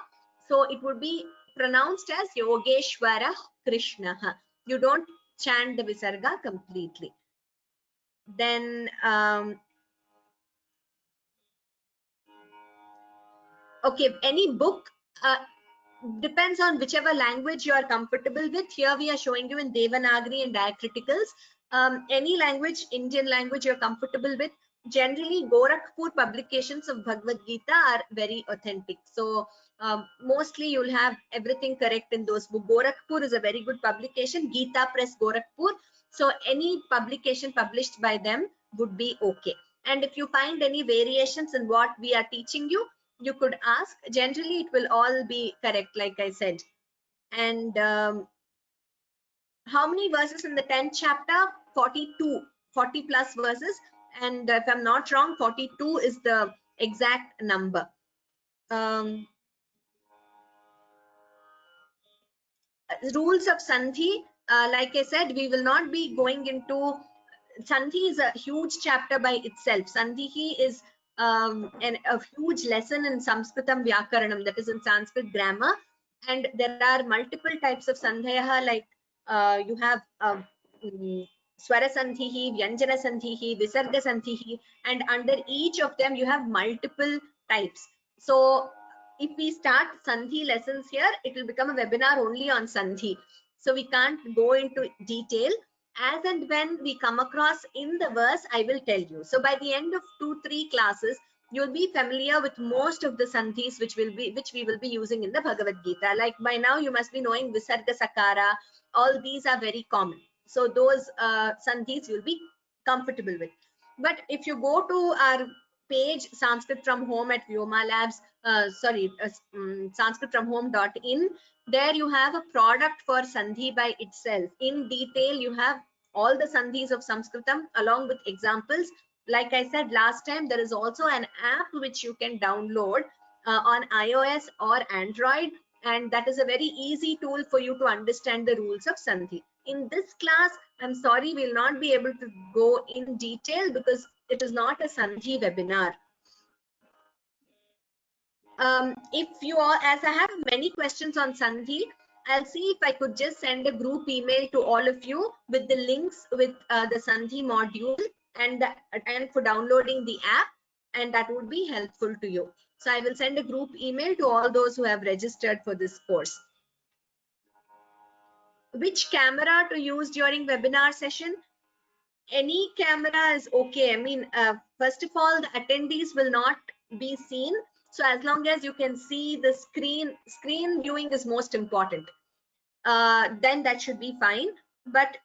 A: So it would be pronounced as Yogeshwarah Krishnaha. You don't chant the Visarga completely. Then okay, any book, depends on whichever language you are comfortable with. Here we are showing you in Devanagari and diacriticals. Any language, Indian language you're comfortable with. Generally, Gorakhpur publications of Bhagavad Gita are very authentic. So mostly you'll have everything correct in those books. Gorakhpur is a very good publication, Gita Press Gorakhpur. So any publication published by them would be okay. And if you find any variations in what we are teaching you, you could ask. Generally, it will all be correct, like I said. And how many verses in the 10th chapter? 42, 40 plus verses. And if I'm not wrong, 42 is the exact number. Rules of Sandhi, like I said, we will not be going into. Sandhi is a huge chapter by itself. Sandhi is a huge lesson in Sanskritam Vyakaranam, that is in Sanskrit grammar. And there are multiple types of Sandhyaha, like you have Swara Sandhihi, Vyanjana Sandhihi, Visarga Sandhihi, and under each of them you have multiple types. So if we start Sandhi lessons here, it will become a webinar only on Sandhi. So we can't go into detail. As and when we come across in the verse, I will tell you. So by the end of 2-3 classes, you'll be familiar with most of the Sandhis which we will be using in the Bhagavad Gita. Like by now you must be knowing Visarga Sakara. All these are very common. So those Sandhis you'll be comfortable with. But if you go to our page Sanskrit from Home at Vyoma Labs, sanskritfromhome.in, there you have a product for Sandhi by itself. In detail, you have all the Sandhis of Sanskritam along with examples. Like I said last time, there is also an app which you can download on iOS or Android, and that is a very easy tool for you to understand the rules of Sandhi. In this class, I'm sorry, we'll not be able to go in detail because it is not a Sandhi webinar. If you all, as I have many questions on Sandhi, I'll see if I could just send a group email to all of you with the links with the Sandhi module and for downloading the app, and that would be helpful to you. So I will send a group email to all those who have registered for this course. Which camera to use during webinar session? Any camera is okay. I mean, first of all, the attendees will not be seen. So as long as you can see the screen viewing is most important. Then that should be fine. But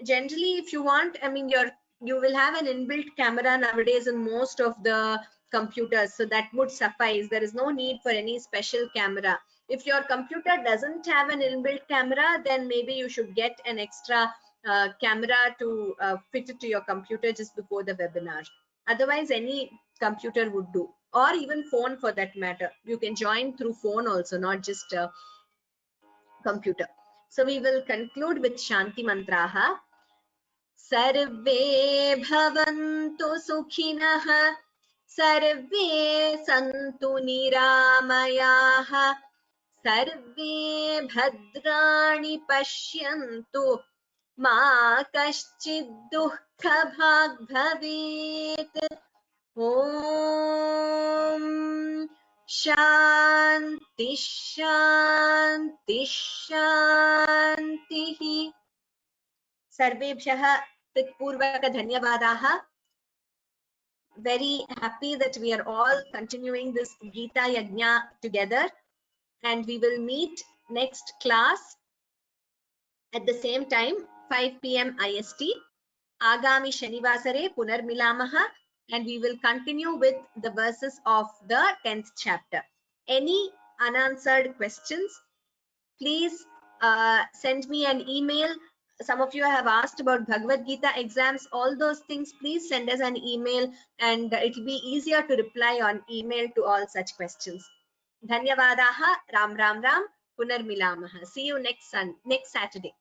A: generally, if you want, I mean, you will have an inbuilt camera nowadays in most of the computers, so that would suffice. There is no need for any special camera. If your computer doesn't have an inbuilt camera, then maybe you should get an extra camera to fit it to your computer just before the webinar. Otherwise, any computer would do, or even phone for that matter. You can join through phone also, not just computer. So we will conclude with Shanti Mantraha. Sarve bhavantu sukhinah, sarve santu niramayaha, sarve bhadrani pashyantu, ma kaschid dukkha bhag bhavet. Om Shanti Shanti Shanti. Sarvebhyah Pritpurvaka Dhanyavadaha. Very happy that we are all continuing this Gita Yajna together, and we will meet next class at the same time, 5 p.m. IST. Agami Shanivasare Punarmilamaha, and we will continue with the verses of the 10th chapter. Any unanswered questions, please send me an email. Some of you have asked about Bhagavad Gita exams, all those things, please send us an email, and it will be easier to reply on email to all such questions. Dhanyavadaha, Ram Ram Ram, Punarmilamaha. See you next Saturday.